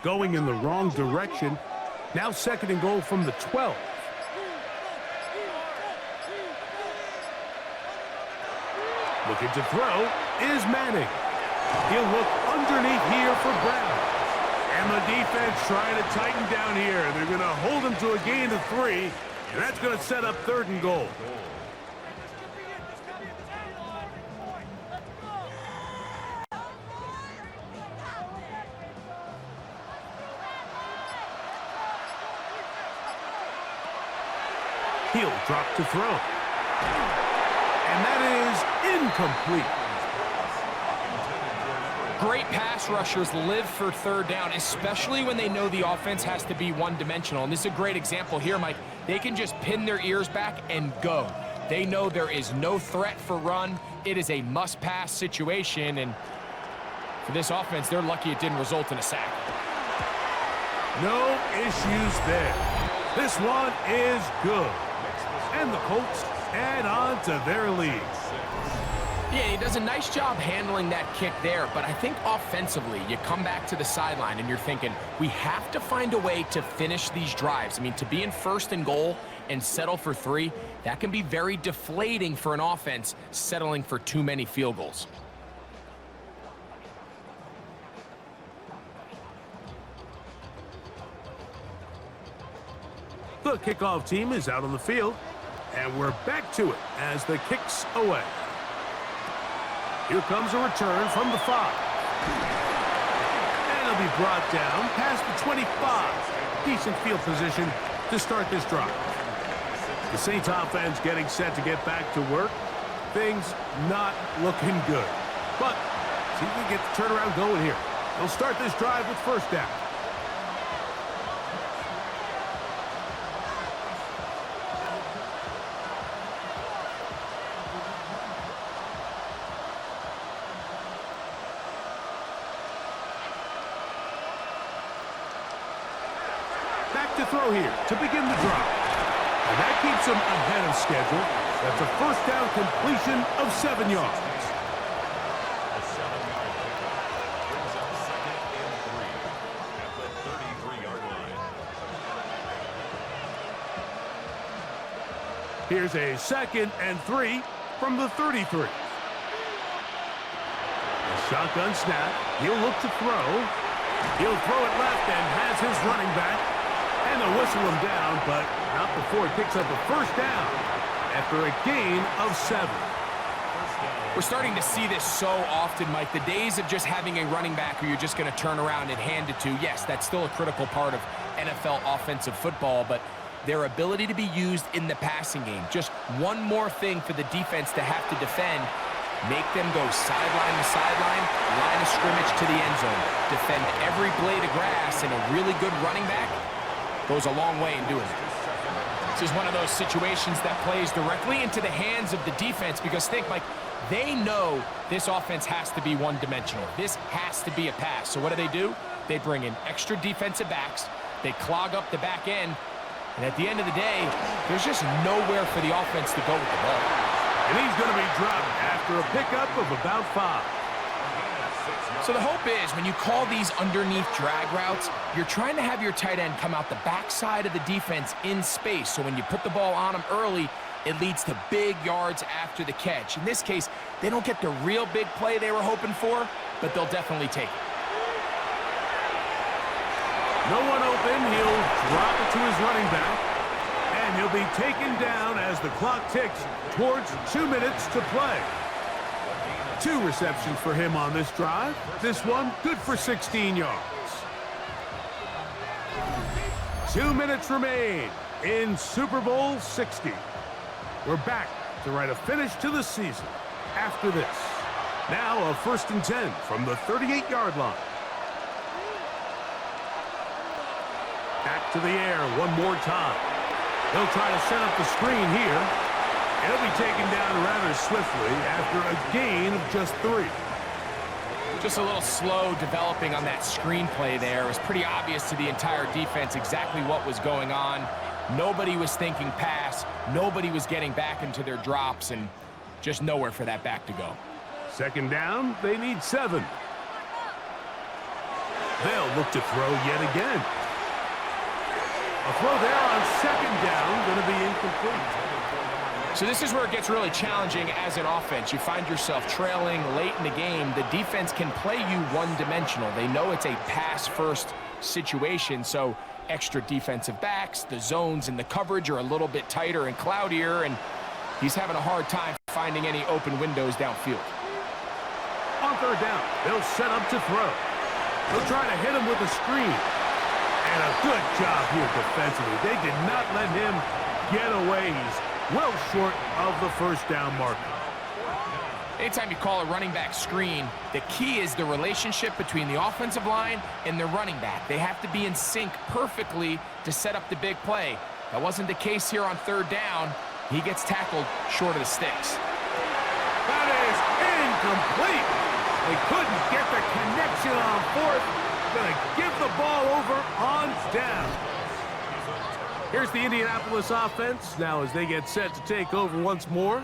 Going in the wrong direction. Now second and goal from the 12. Looking to throw is Manning. He'll look underneath here for Brown. And the defense trying to tighten down here. They're going to hold him to a gain of 3, and that's going to set up third and goal. He'll drop to throw. And that is incomplete. Great pass rushers live for third down, especially when they know the offense has to be one-dimensional. And this is a great example here, Mike. They can just pin their ears back and go. They know there is no threat for run. It is a must-pass situation, and For this offense, they're lucky it didn't result in a sack. No issues there. This one is good. And the Colts add on to their lead. Yeah, he does a nice job handling that kick there, but I think offensively, you come back to the sideline and you're thinking, we have to find a way to finish these drives. I mean, to be in 1st and goal and settle for 3, that can be very deflating for an offense settling for too many field goals. The kickoff team is out on the field, and we're back to it as the kick's away. Here comes a return from the 5. And it'll be brought down past the 25. Decent field position to start this drive. The Saints offense getting set to get back to work. Things not looking good. But see if we get the turnaround going here. They'll start this drive with 1st down. To throw here to begin the drive. And that keeps him ahead of schedule. That's a 1st down completion of 7 yards. A 7-yard pickup brings up 2nd and 3 at the 33-yard line. Here's a 2nd and 3 from the 33. A shotgun snap. He'll look to throw. He'll throw it left and has his running back. And they'll whistle him down, but not before he picks up a 1st down after a gain of 7. We're starting to see this so often, Mike. The days of just having a running back who you're just going to turn around and hand it to, yes, that's still a critical part of NFL offensive football, but their ability to be used in the passing game, just one more thing for the defense to have to defend, make them go sideline to sideline, line of scrimmage to the end zone, defend every blade of grass, and a really good running back goes a long way in doing it. This is one of those situations that plays directly into the hands of the defense because think, Mike, they know this offense has to be one-dimensional. This has to be a pass. So what do? They bring in extra defensive backs. They clog up the back end. And at the end of the day, there's just nowhere for the offense to go with the ball. And he's going to be dropped after a pickup of about 5. So the hope is when you call these underneath drag routes, you're trying to have your tight end come out the backside of the defense in space. So when you put the ball on him early, it leads to big yards after the catch. In this case, they don't get the real big play they were hoping for, but they'll definitely take it. No one open. He'll drop it to his running back. And he'll be taken down as the clock ticks towards 2 minutes to play. 2 receptions for him on this drive. This one good for 16 yards. 2 minutes remain in Super Bowl 60. We're back to write a finish to the season after this. Now a 1st and 10 from the 38-yard line. Back to the air one more time. They'll try to set up the screen here. He'll be taken down rather swiftly after a gain of just 3. Just a little slow developing on that screenplay there. It was pretty obvious to the entire defense exactly what was going on. Nobody was thinking pass. Nobody was getting back into their drops, and just nowhere for that back to go. 2nd down, they need 7. They'll look to throw yet again. A throw there on 2nd down, going to be incomplete. So this is where it gets really challenging as an offense. You find yourself trailing late in the game. The defense can play you one-dimensional. They know it's a pass-first situation, so extra defensive backs, the zones and the coverage are a little bit tighter and cloudier, and he's having a hard time finding any open windows downfield. On 3rd down, they'll set up to throw. They'll try to hit him with a screen. And a good job here defensively. They did not let him get away. He's well short of the 1st down marker. Anytime you call a running back screen, the key is the relationship between the offensive line and the running back. They have to be in sync perfectly to set up the big play. That wasn't the case here on 3rd down. He gets tackled short of the sticks. That is incomplete. They couldn't get the connection on fourth. Gonna give the ball over on down. Here's the Indianapolis offense now as they get set to take over once more.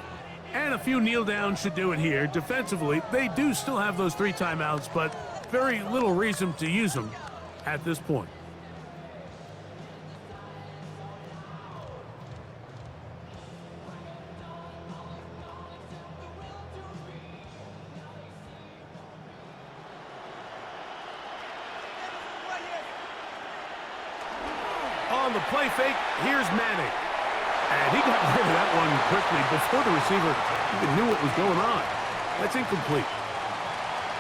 And a few kneel downs should do it here. Defensively, they do still have those 3 timeouts, but very little reason to use them at this point. On the play fake, here's Manning. And he got rid of that one quickly before the receiver even knew what was going on. That's incomplete.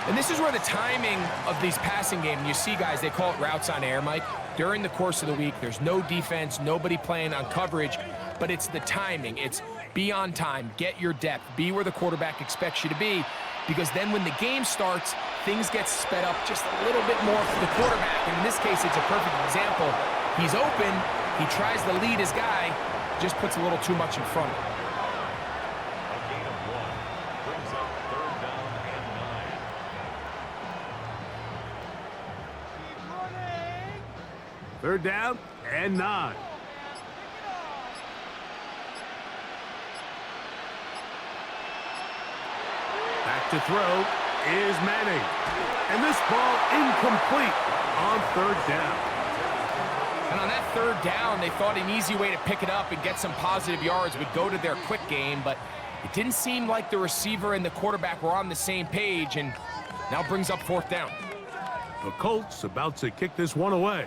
And this is where the timing of these passing game, you see guys, they call it routes on air, Mike. During the course of the week, there's no defense, nobody playing on coverage, but it's the timing. It's be on time, get your depth, be where the quarterback expects you to be, because then when the game starts, things get sped up just a little bit more for the quarterback. And in this case, it's a perfect example. He's open, he tries to lead his guy, just puts a little too much in front of him. A gain of 1 brings up 3rd down and 9. 3rd down and 9. Back to throw is Manning. And this ball incomplete on 3rd down. And on that 3rd down, they thought an easy way to pick it up and get some positive yards would go to their quick game, but it didn't seem like the receiver and the quarterback were on the same page, and now brings up 4th down. The Colts about to kick this one away.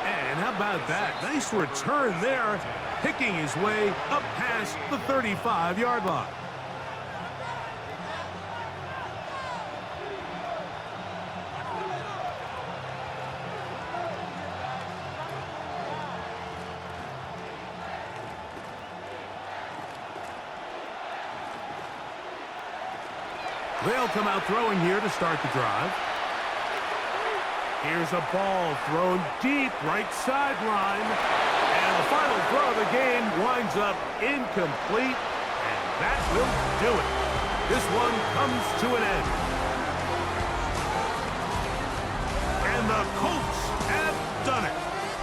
And how about that? Nice return there, picking his way up past the 35-yard line. They'll come out throwing here to start the drive. Here's a ball thrown deep right sideline. And the final throw of the game winds up incomplete. And that will do it. This one comes to an end. And the Colts have done it.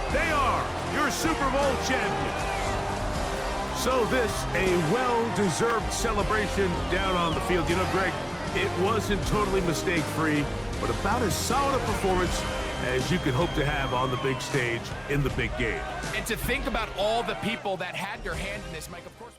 They are your Super Bowl champions. So this, a well-deserved celebration down on the field. You know, Greg, it wasn't totally mistake-free, but about as solid a performance as you could hope to have on the big stage in the big game. And to think about all the people that had their hand in this, Mike, of course.